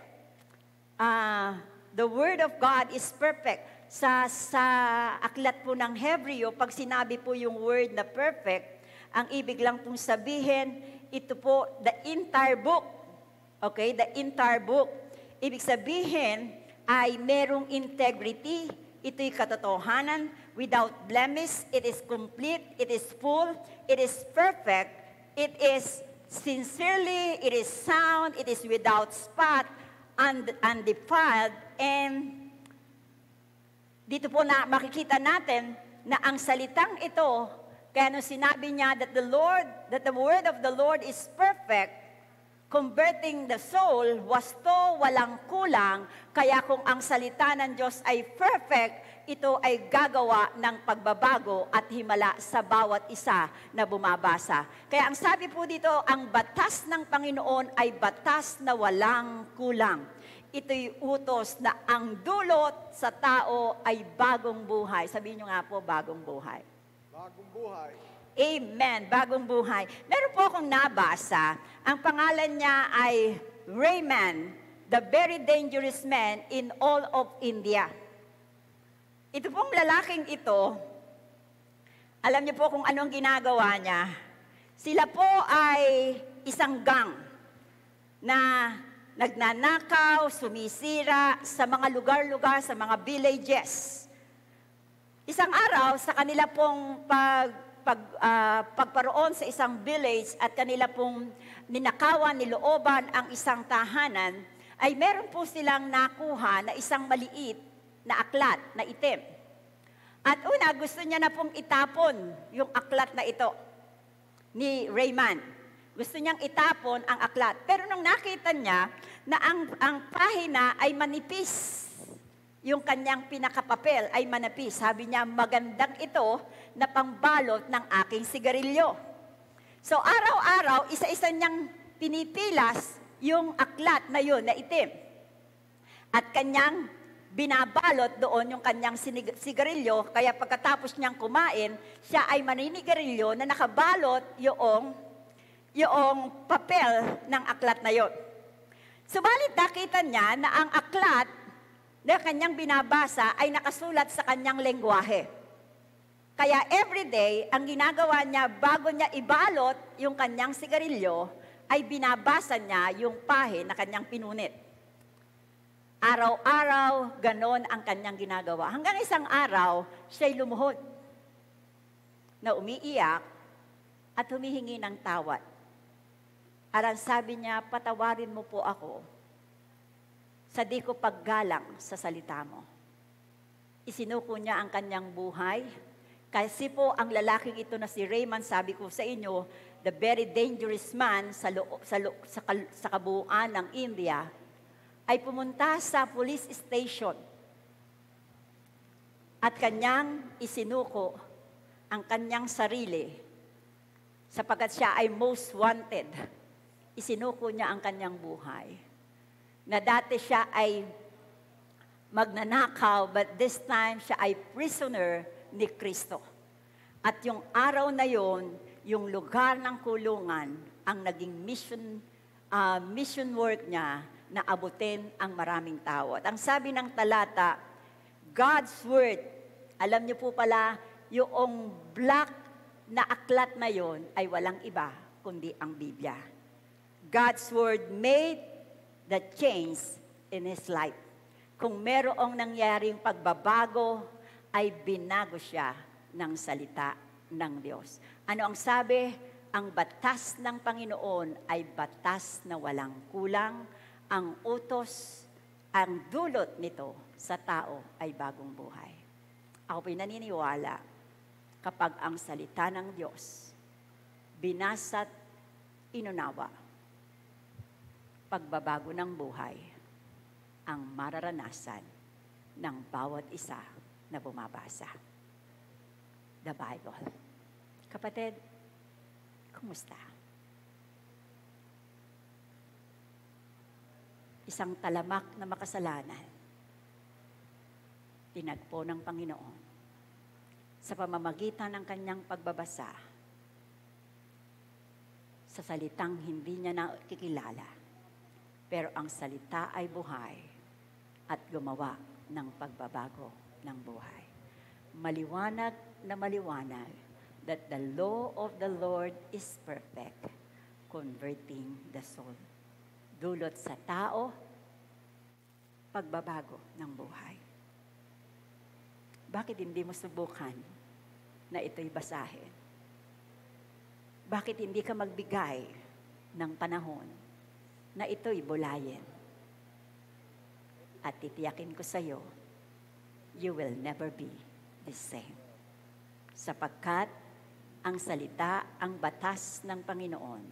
The word of God is perfect. Sa aklat po ng Hebreo, pag sinabi po yung word na perfect, ang ibig lang pong sabihin, ito po, the entire book. Okay, the entire book. Ibig sabihin ay merong integrity, ito'y katotohanan, without blemish, it is complete, it is full, it is perfect, it is sincerely, it is sound, it is without spot, undefiled, and dito po na makikita natin na ang salitang ito, kaya nung sinabi niya that the word of the Lord is perfect, converting the soul, wasto, walang kulang, kaya kung ang salita ng Diyos ay perfect, ito ay gagawa ng pagbabago at himala sa bawat isa na bumabasa. Kaya ang sabi po dito, ang batas ng Panginoon ay batas na walang kulang. Ito'y utos na ang dulot sa tao ay bagong buhay. Sabihin nyo nga po, bagong buhay. Bagong buhay. Amen. Bagong buhay. Meron po akong nabasa. Ang pangalan niya ay Rayman, the very dangerous man in all of India. Ito pong lalaking ito, alam niyo po kung anong ginagawa niya. Sila po ay isang gang na nagnanakaw, sumisira sa mga lugar-lugar, sa mga villages. Isang araw, sa kanila pong pagparoon sa isang village at kanila pong ninakawan, nilooban ang isang tahanan, ay meron po silang nakuha na isang maliit na aklat na itim. At una, gusto niya na pong itapon yung aklat na ito ni Raymond. Gusto niyang itapon ang aklat. Pero nung nakita niya na ang pahina ay manipis, yung kanyang pinakapapel ay manipis, sabi niya, magandang ito na pangbalot ng aking sigarilyo. So araw-araw, isa-isa niyang pinipilas yung aklat na yun na itim. At kanyang binabalot doon yung kanyang sigarilyo, kaya pagkatapos niyang kumain, siya ay maninigarilyo na nakabalot yung papel ng aklat na yon. Subalit nakita niya na ang aklat na kanyang binabasa ay nakasulat sa kanyang lengguwahe. Kaya everyday, ang ginagawa niya bago niya ibalot yung kanyang sigarilyo, ay binabasa niya yung pahe na kanyang pinunit. Araw-araw, ganon ang kanyang ginagawa. Hanggang isang araw, siya'y lumuhod na umiiyak at humihingi ng tawad. At sabi niya, patawarin mo po ako sa di ko paggalang sa salita mo. Isinuko niya ang kanyang buhay. Kasi po ang lalaking ito na si Raymond, sabi ko sa inyo, the very dangerous man sa kabuuan ng India, ay pumunta sa police station at kanyang isinuko ang kanyang sarili sapagkat siya ay most wanted. Isinuko niya ang kanyang buhay. Na dati siya ay magnanakaw, but this time siya ay prisoner ni Kristo. At yung araw na yon, yung lugar ng kulungan, ang naging mission work niya na abutin ang maraming tao. At ang sabi ng talata, God's Word, alam niyo po pala, yung black na aklat na yon ay walang iba kundi ang Biblia. God's Word made the change in his life. Kung merong nangyaring pagbabago, ay binago siya ng salita ng Diyos. Ano ang sabi? Ang batas ng Panginoon ay batas na walang kulang. Ang utos, ang dulot nito sa tao ay bagong buhay. Ako po'y naniniwala kapag ang salita ng Diyos binasa't inunawa, pagbabago ng buhay ang mararanasan ng bawat isa na bumabasa. The Bible. Kapatid, kumusta? Isang talamak na makasalanan, tinagpo ng Panginoon sa pamamagitan ng kanyang pagbabasa sa salitang hindi niya nakikilala. Pero ang salita ay buhay at gumawa ng pagbabago ng buhay. Maliwanag na maliwanag that the law of the Lord is perfect, converting the soul. Dulot sa tao, pagbabago ng buhay. Bakit hindi mo subukan na ito'y basahin? Bakit hindi ka magbigay ng panahon na ito'y bulayin? At titiyakin ko sa iyo, you will never be the same. Sapagkat ang salita, ang batas ng Panginoon,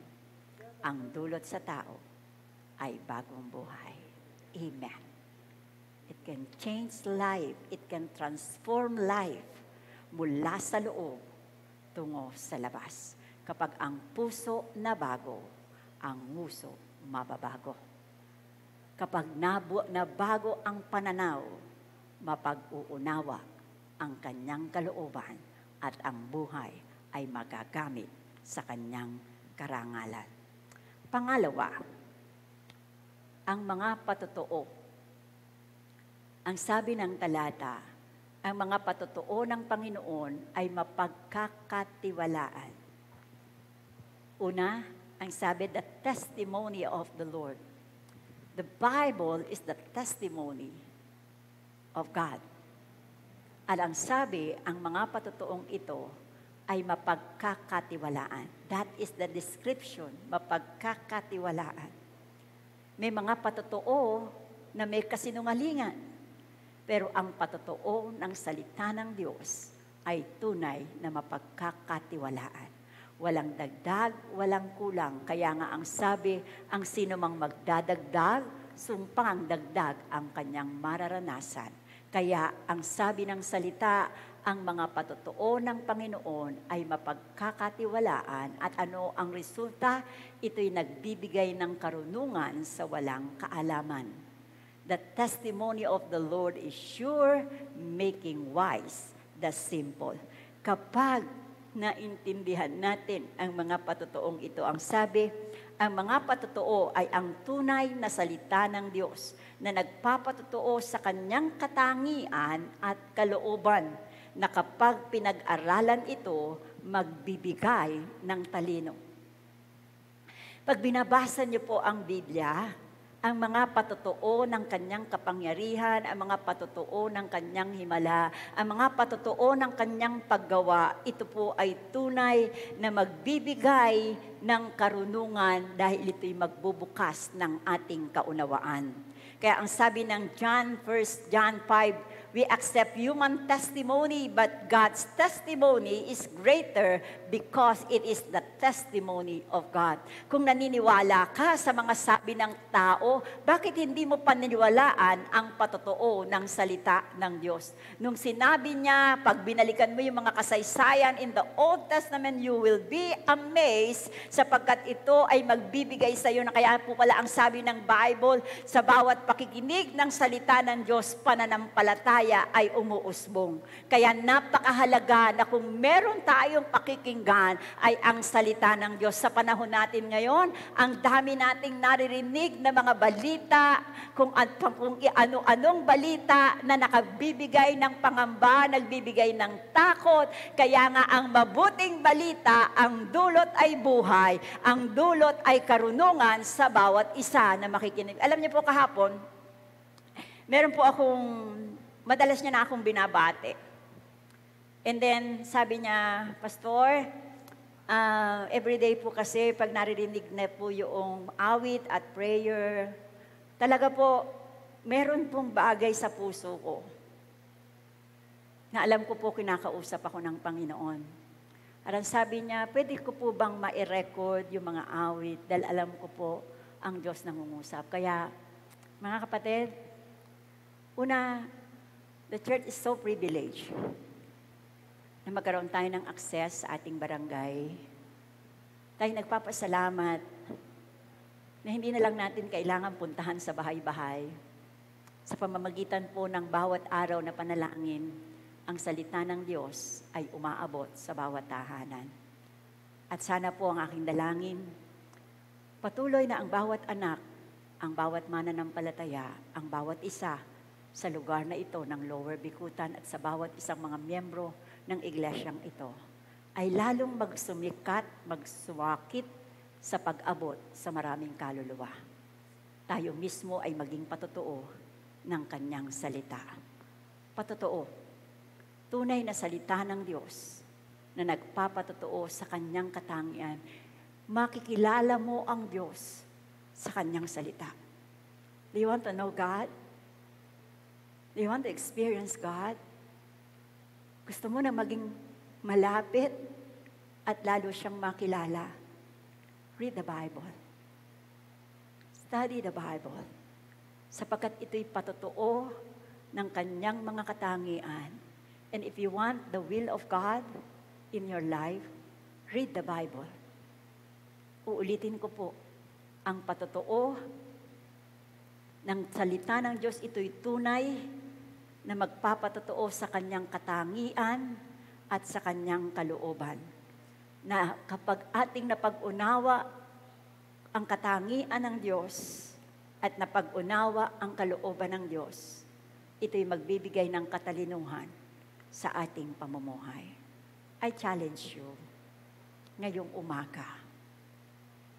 ang dulot sa tao ay bagong buhay. Amen. It can change life. It can transform life mula sa loob tungo sa labas. Kapag ang puso na bago, ang nguso mababago. Kapag nabago ang pananaw, mapag-uunawa ang kanyang kalooban at ang buhay ay magagamit sa kanyang karangalan. Pangalawa, ang mga patotoo. Ang sabi ng talata, ang mga patotoo ng Panginoon ay mapagkakatiwalaan. Una, ang sabi, the testimony of the Lord. The Bible is the testimony of God. At ang sabi, ang mga patutuong ito ay mapagkakatiwalaan. That is the description, mapagkakatiwalaan. May mga patotoo na may kasinungalingan. Pero ang patotoo ng salita ng Diyos ay tunay na mapagkakatiwalaan. Walang dagdag, walang kulang. Kaya nga ang sabi, ang sino mang magdadagdag, sumpang dagdag ang kanyang mararanasan. Kaya ang sabi ng salita, ang mga patotoo ng Panginoon ay mapagkakatiwalaan at ano ang resulta? Ito'y nagbibigay ng karunungan sa walang kaalaman. The testimony of the Lord is sure, making wise the simple. Kapag naintindihan natin ang mga patotoong ito, ang sabi, ang mga patotoo ay ang tunay na salita ng Diyos na nagpapatotoo sa kanyang katangian at kalooban na kapag pinag-aralan ito, magbibigay ng talino. Pag binabasa niyo po ang Biblia, ang mga patotoo ng kanyang kapangyarihan, ang mga patotoo ng kanyang himala, ang mga patotoo ng kanyang paggawa, ito po ay tunay na magbibigay ng karunungan dahil ito'y magbubukas ng ating kaunawaan. Kaya ang sabi ng John 1 John 5, we accept human testimony, but God's testimony is greater because it is the testimony of God. Kung naniniwala ka sa mga sabi ng tao, bakit hindi mo paniniwalaan ang patotoo ng salita ng Diyos? Nung sinabi niya, pag binalikan mo yung mga kasaysayan in the Old Testament, you will be amazed sapagkat ito ay magbibigay sa iyo na kaya po pala ang sabi ng Bible, sa bawat pakikinig ng salita ng Diyos, pananampalataya ay umuusbong. Kaya napakahalaga na kung meron tayong pakikinggan ay ang salita ng Diyos. Sa panahon natin ngayon, ang dami nating naririnig na mga balita, kung ano-anong balita na nakabibigay ng pangamba, nagbibigay ng takot. Kaya nga ang mabuting balita, ang dulot ay buhay, ang dulot ay karunungan sa bawat isa na makikinig. Alam niyo po kahapon, meron po madalas niya na akong binabate. And then, sabi niya, Pastor, everyday po kasi pag naririnig na po yung awit at prayer, talaga po, meron pong bagay sa puso ko na alam ko po kinakausap ako ng Panginoon. At ang sabi niya, pwede ko po bang ma-record yung mga awit dahil alam ko po ang Diyos nangungusap. Kaya, mga kapatid, una, the church is so privileged na magkaroon tayo ng access sa ating barangay. Tayo nagpapasalamat na hindi na lang natin kailangan puntahan sa bahay-bahay. Sa pamamagitan po ng bawat araw na panalangin, ang salita ng Diyos ay umaabot sa bawat tahanan. At sana po ang aking dalangin, patuloy na ang bawat anak, ang bawat mananampalataya, ang bawat isa sa lugar na ito ng Lower Bicutan at sa bawat isang mga miyembro ng iglesyang ito ay lalong magsumikat, magsuwakit sa pag-abot sa maraming kaluluwa. Tayo mismo ay maging patotoo ng kanyang salita. Patotoo, tunay na salita ng Diyos na nagpapatotoo sa kanyang katangian. Makikilala mo ang Diyos sa kanyang salita. Do you want to know God? Do you want to experience God? Gusto mo na maging malapit at lalo siyang makilala? Read the Bible. Study the Bible. Sapagkat ito'y patotoo ng kanyang mga katangian. And if you want the will of God in your life, read the Bible. Uulitin ko po, ang patotoo ng salita ng Diyos, ito'y tunay na magpapatotoo sa kanyang katangian at sa kanyang kalooban. Na kapag ating napag-unawa ang katangian ng Diyos at napag-unawa ang kalooban ng Diyos, ito'y magbibigay ng katalinuhan sa ating pamumuhay. I challenge you ngayong umaga.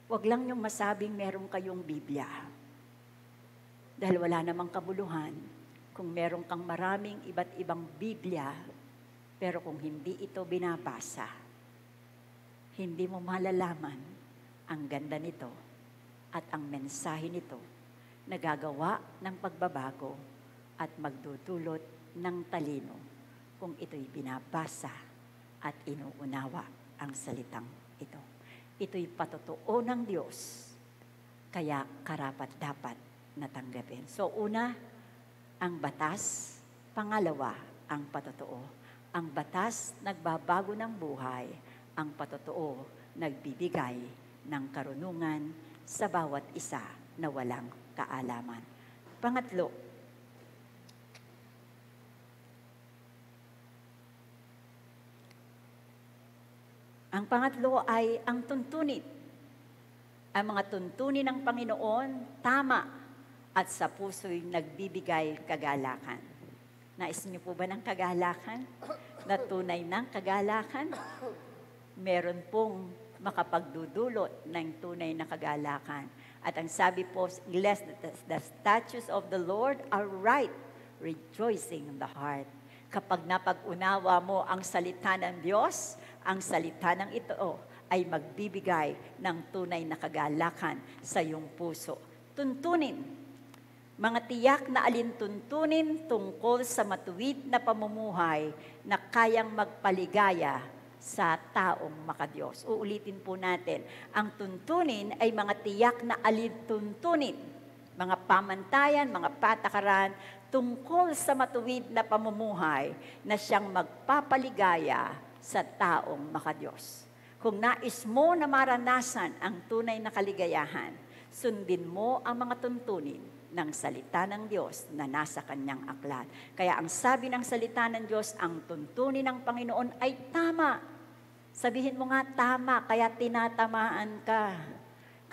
Huwag lang yung masabing meron kayong Biblia. Dahil wala namang kabuluhan kung meron kang maraming iba't ibang Biblia, pero kung hindi ito binabasa, hindi mo malalaman ang ganda nito at ang mensahe nito na gagawa ng pagbabago at magdudulot ng talino kung ito'y binabasa at inuunawa ang salitang ito. Ito'y patotoo ng Diyos, kaya karapat-dapat natanggapin. So una, ang batas. Pangalawa, ang patotoo. Ang batas nagbabago ng buhay. Ang patotoo nagbibigay ng karunungan sa bawat isa na walang kaalaman. Pangatlo, ang pangatlo ay ang tuntunin. Ang mga tuntunin ng Panginoon, tama at sa puso'y nagbibigay kagalakan. Nais niyo po ba ng kagalakan? Na tunay ng kagalakan? Meron pong makapagdudulot ng tunay na kagalakan. At ang sabi po, lest the statutes of the Lord are right, rejoicing in the heart. Kapag napag-unawa mo ang salita ng Diyos, ang salita ng ito ay magbibigay ng tunay na kagalakan sa iyong puso. Tuntunin. Mga tiyak na alintuntunin tungkol sa matuwid na pamumuhay na kayang magpaligaya sa taong makadiyos. Uulitin po natin. Ang tuntunin ay mga tiyak na alintuntunin, mga pamantayan, mga patakaran tungkol sa matuwid na pamumuhay na siyang magpapaligaya sa taong makadiyos. Kung nais mo na maranasan ang tunay na kaligayahan, sundin mo ang mga tuntunin ng salita ng Diyos na nasa kanyang aklat. Kaya ang sabi ng salita ng Diyos, ang tuntunin ng Panginoon ay tama. Sabihin mo nga, tama, kaya tinatamaan ka.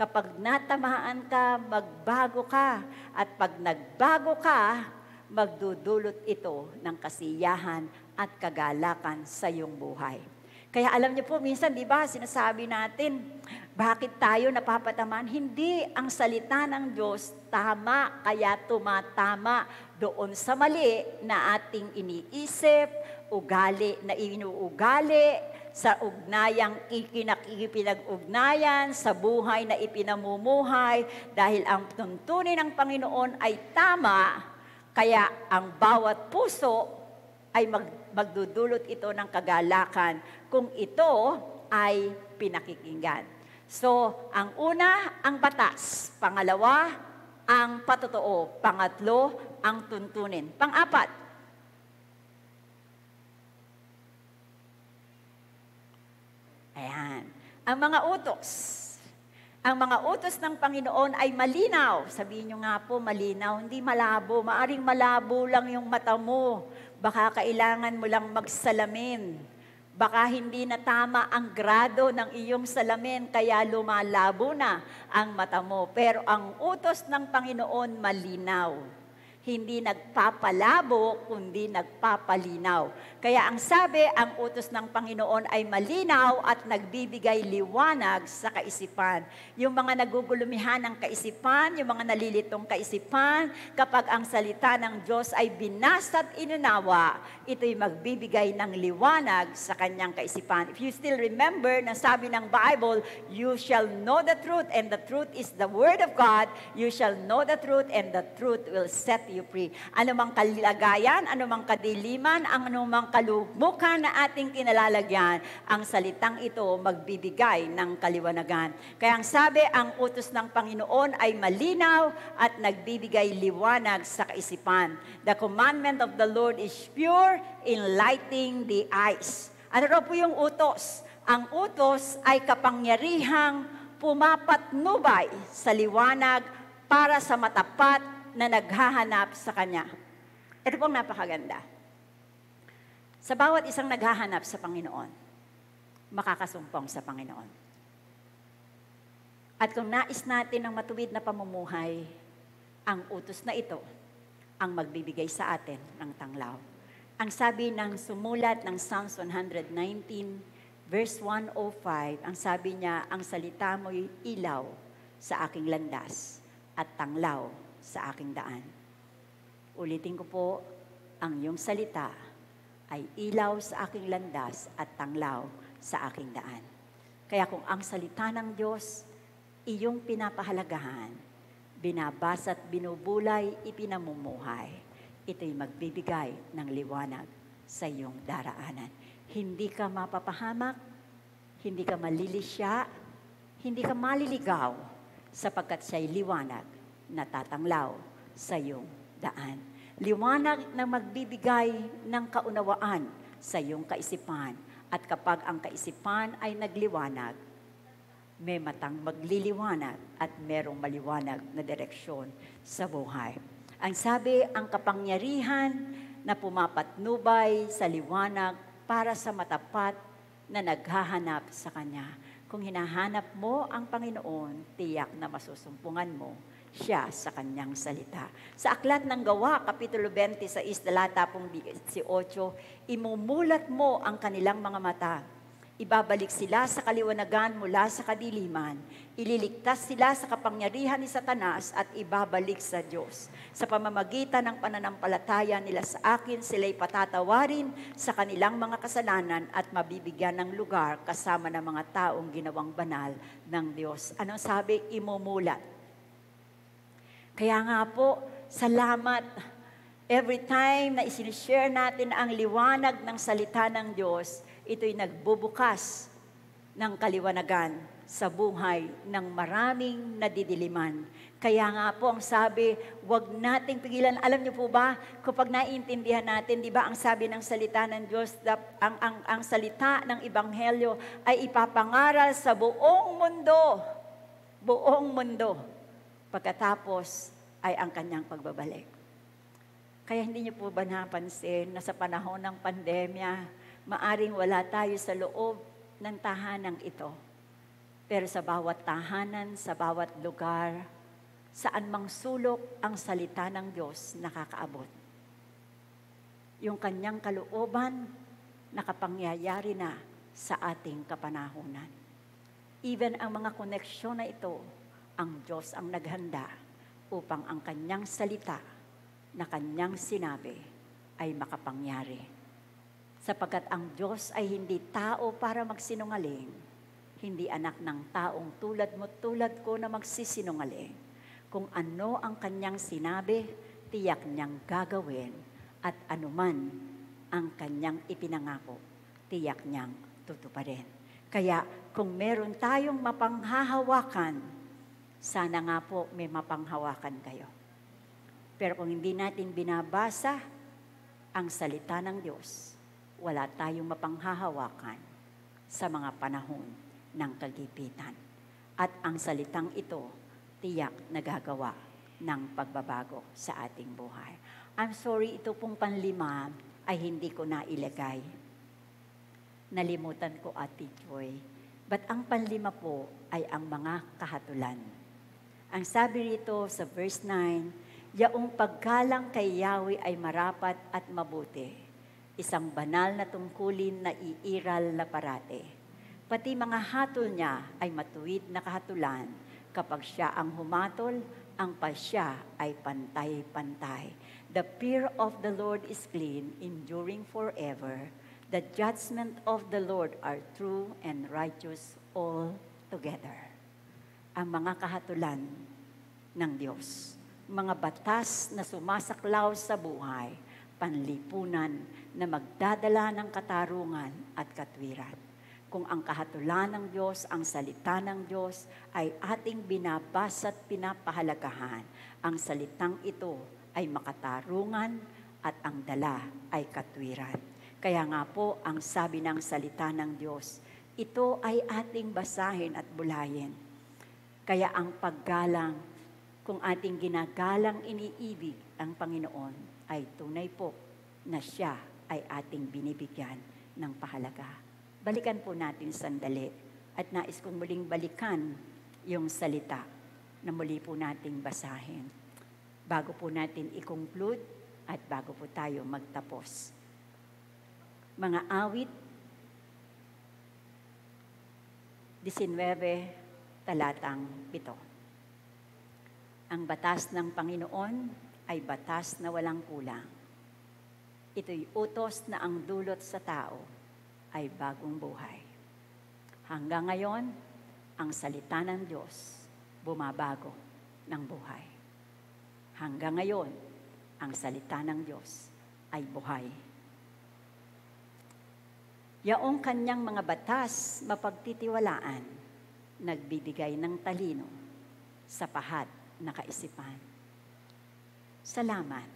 Kapag natamaan ka, magbago ka. At pag nagbago ka, magdudulot ito ng kasiyahan at kagalakan sa iyong buhay. Kaya alam niyo po, minsan, di ba, sinasabi natin, bakit tayo napapatamaan? Hindi, ang salita ng Diyos tama, kaya tumatama doon sa mali na ating iniisip, ugali na inuugali, sa ugnayang ikinakipinag-ugnayan, sa buhay na ipinamumuhay, dahil ang tuntunin ng Panginoon ay tama, kaya ang bawat puso ay magdudulot ito ng kagalakan kung ito ay pinakikinggan. So, ang una, ang batas. Pangalawa, ang patotoo. Pangatlo, ang tuntunin. Pang-apat, ayan, ang mga utos. Ang mga utos ng Panginoon ay malinaw. Sabihin nyo nga po, malinaw, hindi malabo. Maaring malabo lang yung mata mo. Baka kailangan mo lang magsalamin. Baka hindi na tama ang grado ng iyong salamin, kaya lumalabo na ang mata mo. Pero ang utos ng Panginoon malinaw. Hindi nagpapalabo, kundi nagpapalinaw. Kaya ang sabi, ang utos ng Panginoon ay malinaw at nagbibigay liwanag sa kaisipan. Yung mga nagugulumihan ng kaisipan, yung mga nalilitong kaisipan, kapag ang salita ng Diyos ay binasa at inunawa, ito'y magbibigay ng liwanag sa kanyang kaisipan. If you still remember na sabi ng Bible, you shall know the truth and the truth is the Word of God. You shall know the truth and the truth will set you free. Anumang kalagayan, anumang kadiliman, anumang kalumukan na ating kinalalagyan, ang salitang ito magbibigay ng kaliwanagan. Kaya ang sabi, ang utos ng Panginoon ay malinaw at nagbibigay liwanag sa kaisipan. The commandment of the Lord is pure, enlightening the eyes. Ano raw po yung utos? Ang utos ay kapangyarihang pumapatnubay sa liwanag para sa matapat na naghahanap sa Kanya. Ito pong napakaganda. Sa bawat isang naghahanap sa Panginoon, makakasumpong sa Panginoon. At kung nais natin ng matuwid na pamumuhay, ang utos na ito ang magbibigay sa atin ng tanglaw. Ang sabi ng sumulat ng Psalms 119, verse 105, ang sabi niya, ang salita mo'y ilaw sa aking landas at tanglaw sa aking daan. Ulitin ko po, ang iyong salita ay ilaw sa aking landas at tanglaw sa aking daan. Kaya kung ang salita ng Diyos, iyong pinapahalagahan, binabasa at binubulay, ipinamumuhay, ito'y magbibigay ng liwanag sa iyong daraanan. Hindi ka mapapahamak, hindi ka malilisya, hindi ka maliligaw, sapagkat siya'y liwanag na tatanglaw sa iyong daan. Liwanag na magbibigay ng kaunawaan sa iyong kaisipan. At kapag ang kaisipan ay nagliwanag, may matang magliliwanag at merong maliwanag na direksyon sa buhay. Ang sabi, ang kapangyarihan na pumapatnubay sa liwanag para sa matapat na naghahanap sa Kanya. Kung hinahanap mo ang Panginoon, tiyak na masusumpungan mo siya sa Kanyang salita. Sa Aklat ng Gawa, Kapitulo 26, talata 18, imumulat mo ang kanilang mga mata. Ibabalik sila sa kaliwanagan mula sa kadiliman. Ililigtas sila sa kapangyarihan ni Satanas at ibabalik sa Diyos. Sa pamamagitan ng pananampalataya nila sa akin, sila'y patatawarin sa kanilang mga kasalanan at mabibigyan ng lugar kasama ng mga taong ginawang banal ng Diyos. Anong sabi? Imumulat. Kaya nga po, salamat. Every time na isinishare natin ang liwanag ng salita ng Diyos, ito'y nagbubukas ng kaliwanagan sa buhay ng maraming nadidiliman. Kaya nga po ang sabi, huwag nating pigilan. Alam niyo po ba, kapag naiintindihan natin, di ba ang sabi ng salita ng Diyos, ang salita ng Ebanghelyo ay ipapangaral sa buong mundo. Buong mundo. Pagkatapos ay ang kanyang pagbabalik. Kaya hindi niyo po ba napansin na sa panahon ng pandemya, maaring wala tayo sa loob ng tahanang ito. Pero sa bawat tahanan, sa bawat lugar, saan mang sulok ang salita ng Diyos nakakaabot. Yung kanyang kalooban nakapangyayari na sa ating kapanahunan. Even ang mga koneksyon na ito, ang Diyos ang naghanda upang ang kanyang salita na kanyang sinabi ay makapangyari. Sapagkat ang Diyos ay hindi tao para magsinungaling, hindi anak ng taong tulad mo, tulad ko na magsisinungaling. Kung ano ang kanyang sinabi, tiyak niyang gagawin, at anuman ang kanyang ipinangako, tiyak niyang tutuparin. Kaya kung meron tayong mapanghahawakan, sana nga po may mapanghawakan kayo. Pero kung hindi natin binabasa ang salita ng Diyos, wala tayong mapanghahawakan sa mga panahon ng kagipitan. At ang salitang ito, tiyak nagagawa ng pagbabago sa ating buhay. I'm sorry, ito pong panlima ay hindi ko nailagay. Nalimutan ko, Ate Joy. But ang panlima po ay ang mga kahatulan. Ang sabi rito sa verse 9, yaong paggalang kay Yahweh ay marapat at mabuti, isang banal na tungkulin na iiral na parate. Pati mga hatol niya ay matuwid na kahatulan. Kapag siya ang humatol, ang pasya ay pantay-pantay. The fear of the Lord is clean, enduring forever. The judgment of the Lord are true and righteous altogether. Ang mga kahatulan ng Diyos, mga batas na sumasaklaw sa buhay, panlipunan na magdadala ng katarungan at katwiran. Kung ang kahatulan ng Diyos, ang salita ng Diyos ay ating binabasa at pinapahalagahan, ang salitang ito ay makatarungan at ang dala ay katwiran. Kaya nga po, ang sabi ng salita ng Diyos, ito ay ating basahin at bulayin. Kaya ang paggalang, kung ating ginagalang iniibig ang Panginoon, ay tunay po na siya ay ating binibigyan ng pahalaga. Balikan po natin sandali at nais kong muling balikan yung salita na muli po nating basahin. Bago po natin i-conclude at bago po tayo magtapos. Mga awit, 19, talatang 7. Ang batas ng Panginoon ay batas na walang kulang. Ito'y utos na ang dulot sa tao ay bagong buhay. Hanggang ngayon, ang salita ng Diyos bumabago ng buhay. Hanggang ngayon, ang salita ng Diyos ay buhay. Yaong kanyang mga batas mapagtitiwalaan, nagbibigay ng talino sa pahad na kaisipan. Salamat.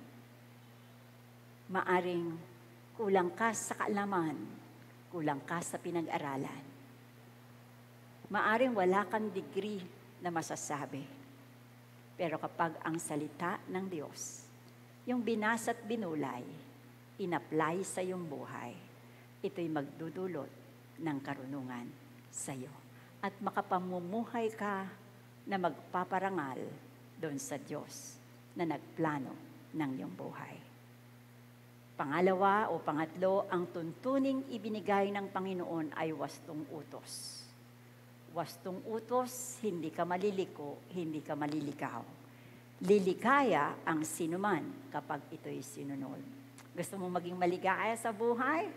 Maaring kulang ka sa kaalaman, kulang ka sa pinag-aralan. Maaring wala kang degree na masasabi. Pero kapag ang salita ng Diyos, yung binasa at binulay, in-apply sa iyong buhay, ito'y magdudulot ng karunungan sa iyo. At makapamumuhay ka na magpaparangal doon sa Diyos na nagplano ng iyong buhay. Pangalawa o pangatlo, ang tuntuning ibinigay ng Panginoon ay wastong utos. Wastong utos, hindi ka maliliko, hindi ka malilikaw. Lilikaya ang sinuman kapag ito'y sinunod. Gusto mo maging maligaya sa buhay?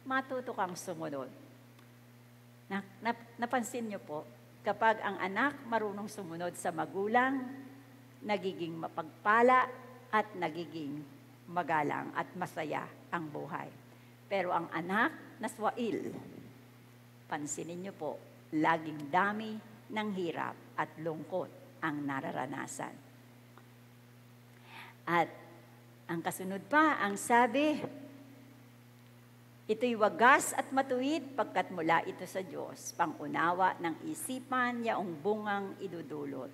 Matuto kang sumunod. Napansin niyo po, kapag ang anak marunong sumunod sa magulang, nagiging mapagpala at nagiging magalang at masaya ang buhay. Pero ang anak na swail, pansinin niyo po, laging dami ng hirap at lungkot ang nararanasan. At ang kasunod pa, ang sabi, ito'y wagas at matuwid pagkat mula ito sa Diyos, pangunawa ng isipan, yaong bungang idudulot.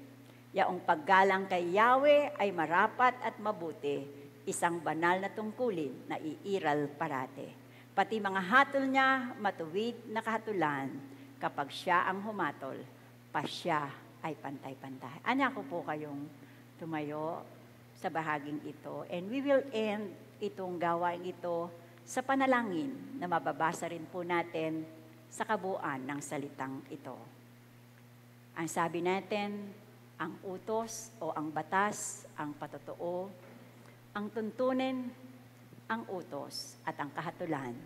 Yaong paggalang kay Yahweh ay marapat at mabuti, isang banal na tungkulin na iiral parate. Pati mga hatol niya, matuwid na kahatulan, kapag siya ang humatol, pa siya ay pantay-pantay. Anya ko po kayong tumayo sa bahaging ito, and we will end itong gawain ito sa panalangin na mababasa rin po natin sa kabuuan ng salitang ito. Ang sabi natin, ang utos o ang batas, ang patotoo, ang tuntunin, ang utos at ang kahatulan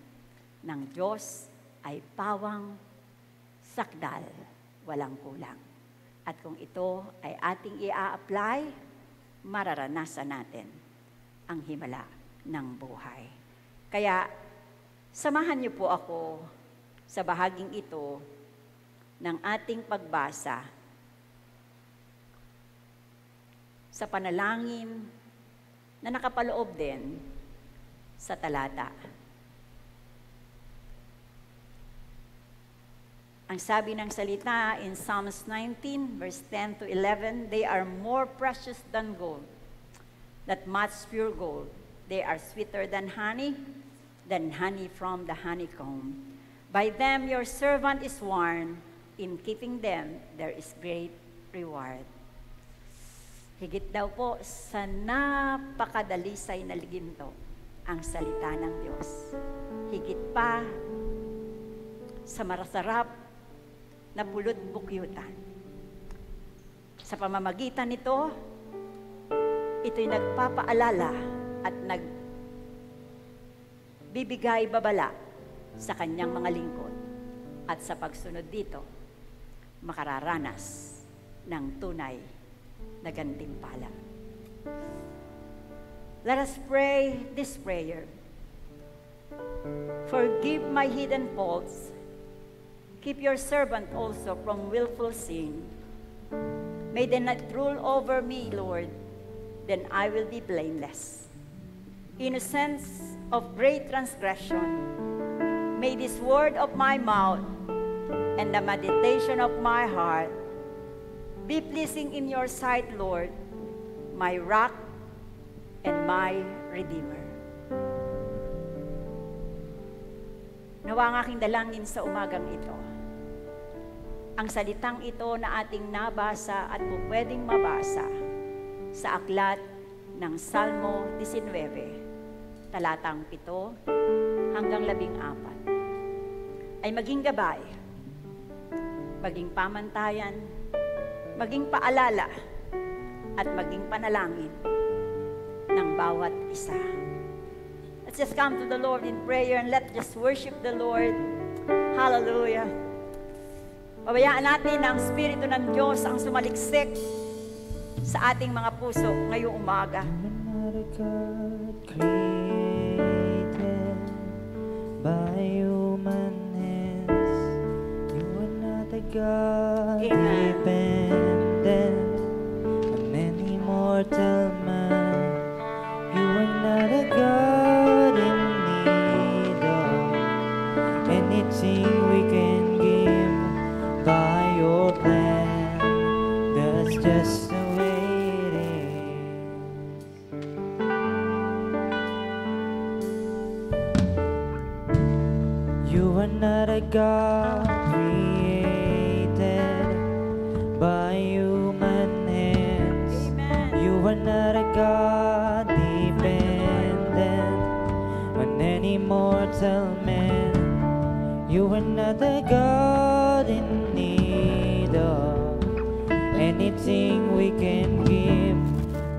ng Diyos ay pawang sakdal, walang kulang. At kung ito ay ating i-apply, mararanasan natin ang himala ng buhay. Kaya, samahan niyo po ako sa bahaging ito ng ating pagbasa sa panalangin na nakapaloob din sa talata. Ang sabi ng salita in Psalms 19, verse 10 to 11, they are more precious than gold, that much pure gold. They are sweeter than honey from the honeycomb. By them your servant is warned, in keeping them there is great reward. Higit daw po sa napakadalisay na ginto ang salita ng Diyos. Higit pa sa marasarap na pulot bukyutan. Sa pamamagitan nito, ito'y nagpapaalala at nagbibigay babala sa kanyang mga lingkod at sa pagsunod dito, makararanas ng tunay na gantimpala. Let us pray this prayer. Forgive my hidden faults. Keep your servant also from willful sin. May they not rule over me, Lord, then I will be blameless. Innocence of great transgression, may this word of my mouth and the meditation of my heart be pleasing in your sight, Lord, my rock and my redeemer. Nawa ang aking dalangin sa umagang ito, ang salitang ito na ating nabasa at pwedeng mabasa sa aklat ng Salmo 19, talatang 7 hanggang 14, ay maging gabay, maging pamantayan, maging paalala at maging panalangin ng bawat isa. Let's just come to the Lord in prayer and let's just worship the Lord. Hallelujah. Pabayaan natin na ang Espiritu ng Diyos ang sumaliksik sa ating mga puso ngayong umaga. You're not a God created by human hands. You are not a God Amen. dependent on any mortal man. You are not a God in need of anything we can give by your plan. That's just the way it is. You are not a God created by human hands. Amen. You are not a God dependent on any mortal man. You are not a God in need of anything we can give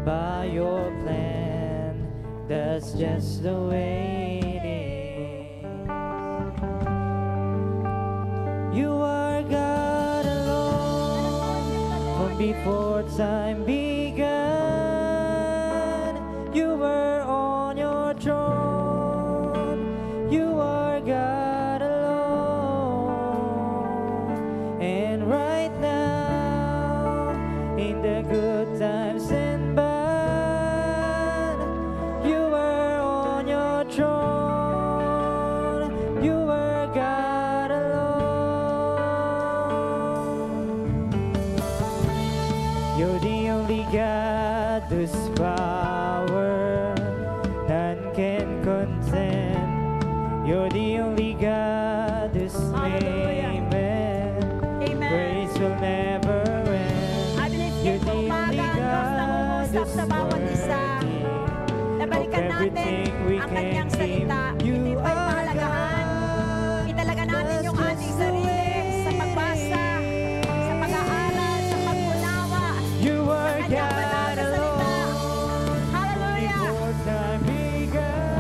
by your plan. That's just the way it is. You are God alone from before time began. You were on your throne. You are God alone. And right now, in the good times and bad, you were on your throne. You were God alone. You're the only God whose power none can contend. You're the only God whose Hallelujah. name and Amen. praise will never end. I believe You're ngayong the umaga only ang Diyos God nangungusap who's sa bawat isa. worthy Nabalikan of natin everything we ang can kanyang give. salita. You Ito'y may are pahalagahan. God. Italaga natin That's yung ating just the sarili way sa pagbasa, sa pag-aaral, sa pag-unawa. You are Sa kanyang banal God na salita. alone. Hallelujah. Before time began,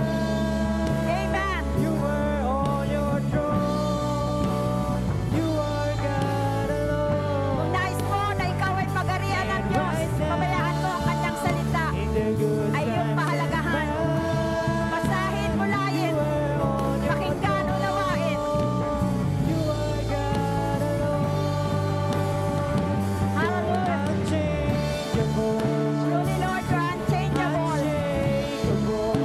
Amen. you were on your throne. You are God Kung alone. nais mo na ikaw ay pagarian ng Diyos, pabayaan mo ang kanyang salita. In the good Ay iyong times pahalagahan. and bad, Basahin, mulayin, you were on your pakinggan, unawain. You are God alone. Hallelujah. Unchangeable. Truly, Lord, you're unchangeable. Unshakable.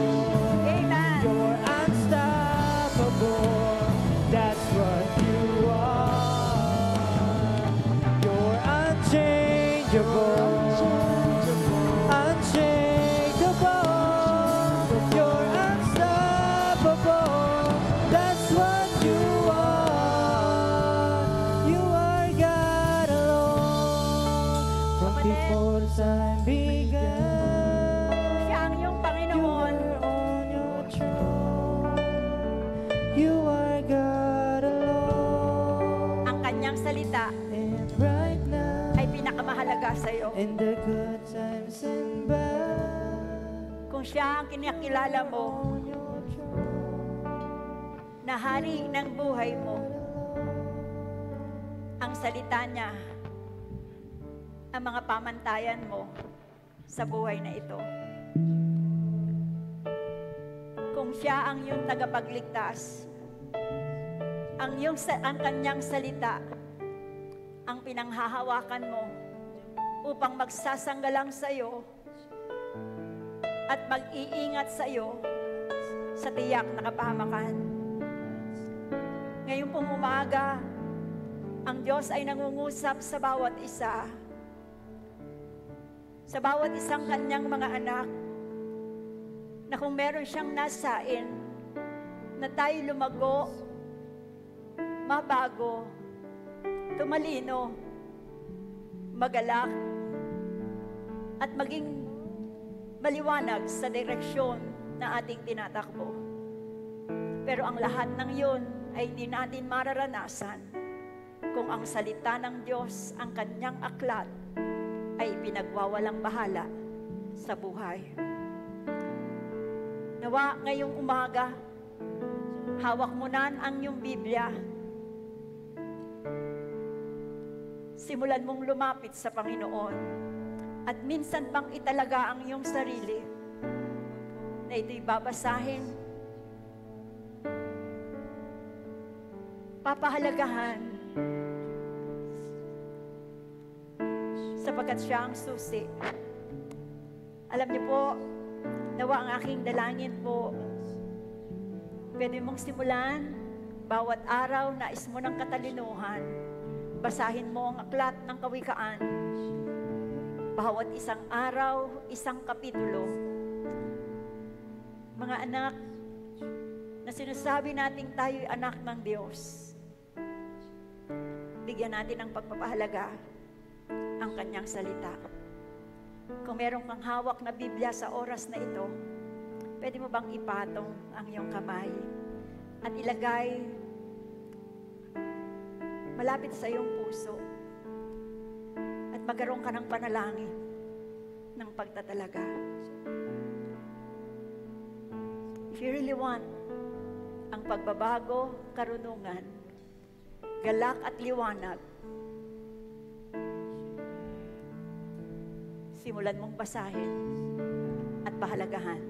Amen. You're unstoppable. That's what you are. You're unchangeable. Unshakable. You're unstoppable. That's what you are. You are God alone. From before time began. Siya ang iyong You Panginoon. are on your throne. You are God alone. Ang kanyang salita And right now, ay pinakamahalaga sa iyo. in the good times and bad, Kung siya ang kinakilala mo on your throne. na hari ng buhay mo, ang salita niya, ang mga pamantayan mo sa buhay na ito. Kung siya ang iyong tagapagligtas, ang kanyang salita, ang pinanghahawakan mo upang magsasanggalang sa iyo at mag-iingat sa iyo sa tiyak na kapahamakan. Ngayon pong umaga, ang Diyos ay nangungusap sa bawat isa, sa bawat isang kanyang mga anak, na kung meron siyang nasain, na tayo lumago, mabago, tumalino, magalak, at maging maliwanag sa direksyon na ating tinatakbo. Pero ang lahat ng yun ay hindi natin mararanasan kung ang salita ng Diyos, ang kanyang aklat, ay pinagwawalang bahala sa buhay. Nawa ngayong umaga, hawak mo na ang iyong Biblia. Simulan mong lumapit sa Panginoon at minsan pang italaga ang iyong sarili na ito'y babasahin, papahalagahan, sapagkat siya ang susi. Alam niyo po, nawa ang aking dalangin po, pwede mong simulan bawat araw na mo ng katalinuhan. Basahin mo ang aklat ng Kawikaan. Bawat isang araw, isang kapitulo. Mga anak, na sinasabi nating tayo'y anak ng Diyos, bigyan natin ng pagpapahalaga ang kanyang salita. Kung meron kang hawak na Biblia sa oras na ito, pwede mo bang ipatong ang iyong kamay at ilagay malapit sa iyong puso at magkaroon ka ng panalangin ng pagtatalaga. If you really want ang pagbabago, karunungan, galak at liwanag, simulan mong basahin at pahalagahan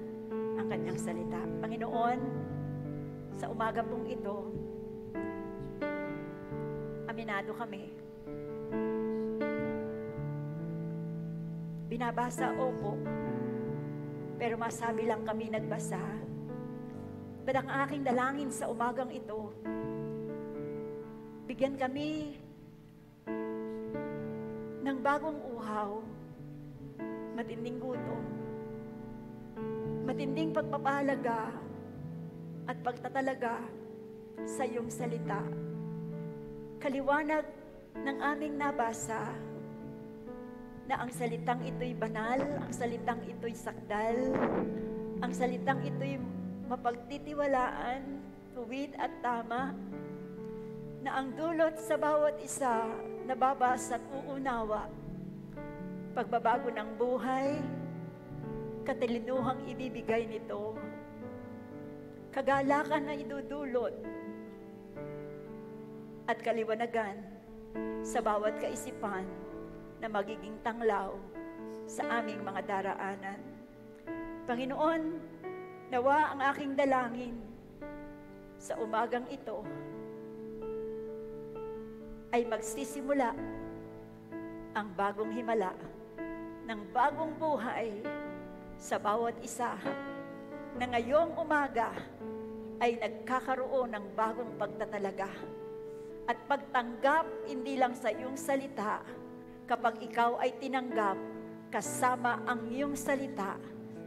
ang kanyang salita. Panginoon, sa umaga pong ito, aminado kami. Binabasa, opo, pero masabi lang kami nagbasa. But ang aking dalangin sa umagang ito, bigyan kami ng bagong uhaw, matinding gutom, matinding pagpapahalaga at pagtatalaga sa iyong salita. Kaliwanag ng aming nabasa na ang salitang ito'y banal, ang salitang ito'y sakdal, ang salitang ito'y mapagtitiwalaan, tuwid at tama, na ang dulot sa bawat isa na babasa at uunawa, pagbabago ng buhay, katalinuhang ibibigay nito, kagalakan na idudulot, at kaliwanagan sa bawat kaisipan na magiging tanglaw sa aming mga daraanan. Panginoon, nawa ang aking dalangin sa umagang ito ay magsisimula ang bagong himala ng bagong buhay sa bawat isa na ngayong umaga ay nagkakaroon ng bagong pagtatalaga at pagtanggap hindi lang sa iyong salita kapag ikaw ay tinanggap kasama ang iyong salita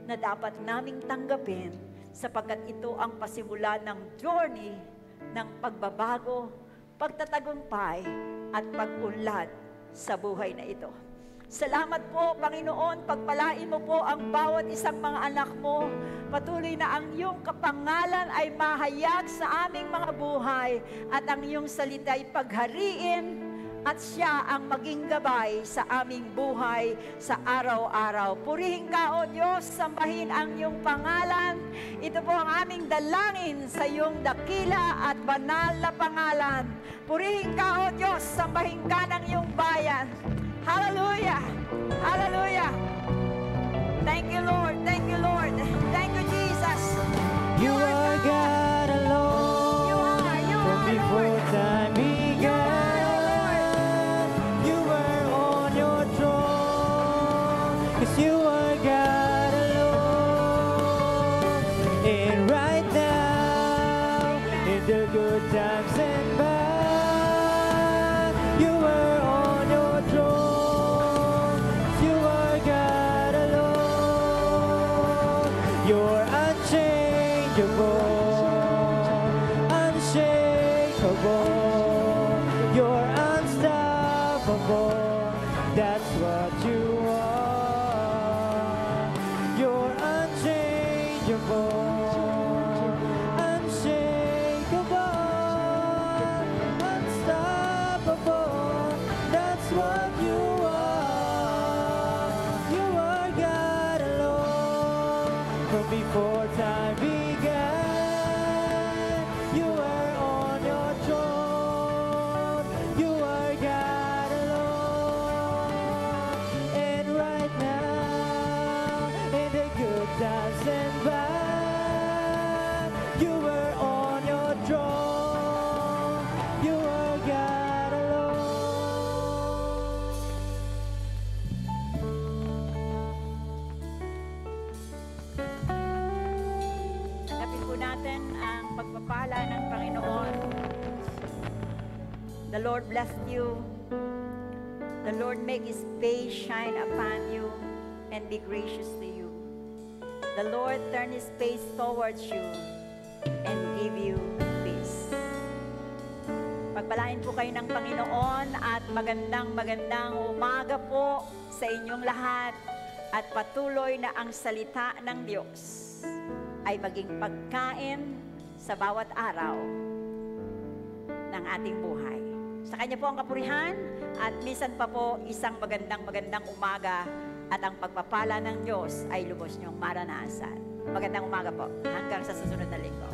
na dapat naming tanggapin sapagkat ito ang pasimula ng journey ng pagbabago, pagtatagumpay at pag-unlad sa buhay na ito. Salamat po, Panginoon, pagpalain mo po ang bawat isang mga anak mo. Patuloy na ang iyong kapangalan ay mahayag sa aming mga buhay at ang iyong salita ay paghariin at siya ang maging gabay sa aming buhay sa araw-araw. Purihin ka, O Diyos, sambahin ang iyong pangalan. Ito po ang aming dalangin sa iyong dakila at banal na pangalan. Purihin ka, O Diyos, sambahin ka ng iyong bayan. Hallelujah! Hallelujah! Thank you, Lord. Thank you, Lord. Thank you, Jesus. You are God alone. You are, From before Lord. time began, you were on your throne. 'Cause you are God alone. And right now, in the good times and bad, you were on your throne. You are God alone. You're unchangeable, unshakable. You're unstoppable. That's what you are. You're unchangeable, unshakable, unstoppable. That's what you are. pagpapala ng Panginoon. The Lord bless you. The Lord make His face shine upon you and be gracious to you. The Lord turn His face towards you and give you peace. Pagpalain po kayo ng Panginoon at magandang umaga po sa inyong lahat at patuloy na ang salita ng Diyos ay maging pagkain sa bawat araw ng ating buhay. Sa Kanya po ang kapurihan at minsan pa po isang magandang umaga at ang pagpapala ng Diyos ay lubos niyong maranasan. Magandang umaga po hanggang sa susunod na linggo.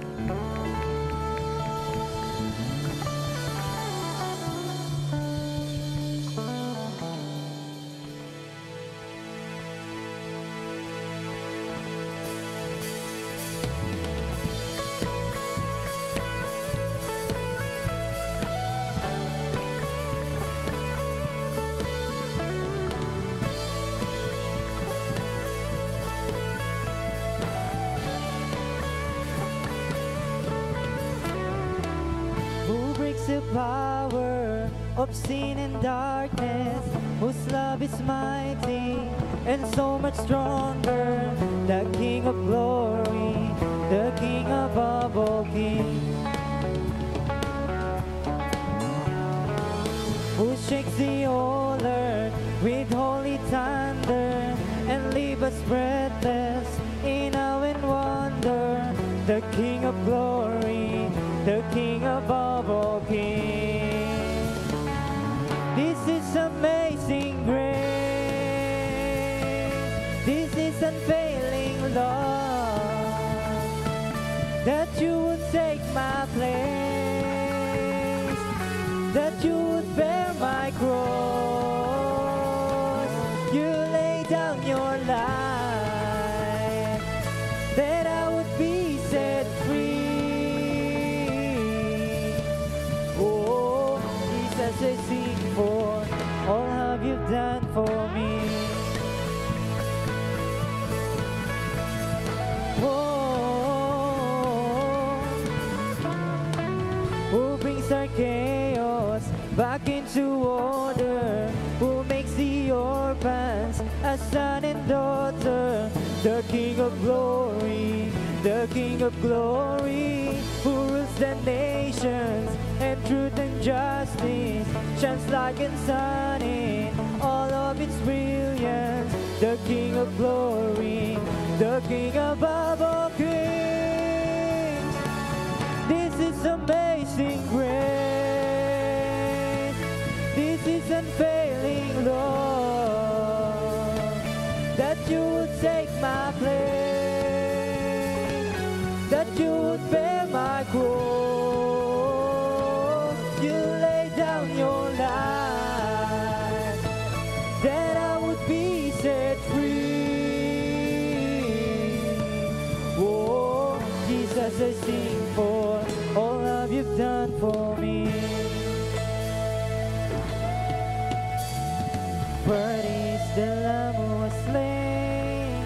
The power of sin and darkness, whose love is mighty and so much stronger. The King of glory, the King above all kings, who shakes the whole earth with holy thunder and leave us breathless in awe and wonder. The King of glory, the King above all kings. This is amazing grace. This is unfailing love, that you would take my place, that you would bear my cross. You lay down your life, that I would be set free. As I sing for all have you done for me. Oh, who brings our chaos back into order, who makes the orphans a son and daughter. The King of glory, the King of glory, who rules the nations, and truth and justice shines like the sun in all of its brilliance. The King of glory, the King above all kings. This is amazing grace. This is unfailing love, that you would take my place, that you would bear my cross. You lay down your life, that I would be set free. Oh, Jesus, I sing for all of you've done for me. Worthy is the Lamb who was slain,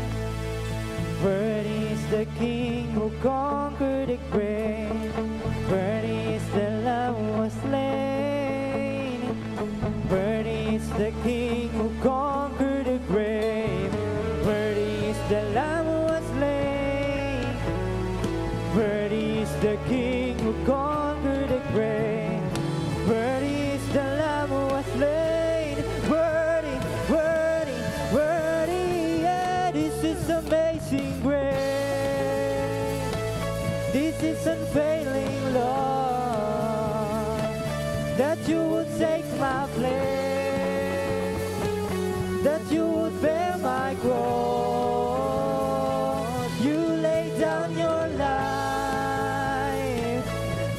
worthy is the King who conquered the grave. Worthy is the Lamb who was slain, worthy is the King who conquered the grave. Worthy is the Lamb who was slain, worthy is the King who conquered the grave. Worthy is the Lamb who was slain, worthy, worthy, worthy. Yeah, this is amazing grace. This is unfailing love, that you would take my place, that you would bear my cross. You lay down your life,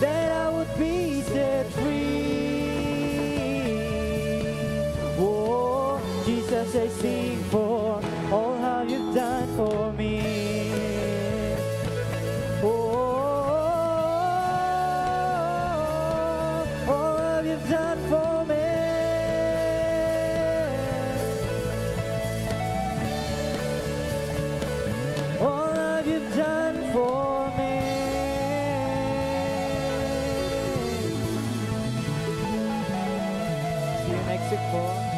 that I would be set free. Oh, Jesus, I sing for all how you've done for me. All you've done for me. music po.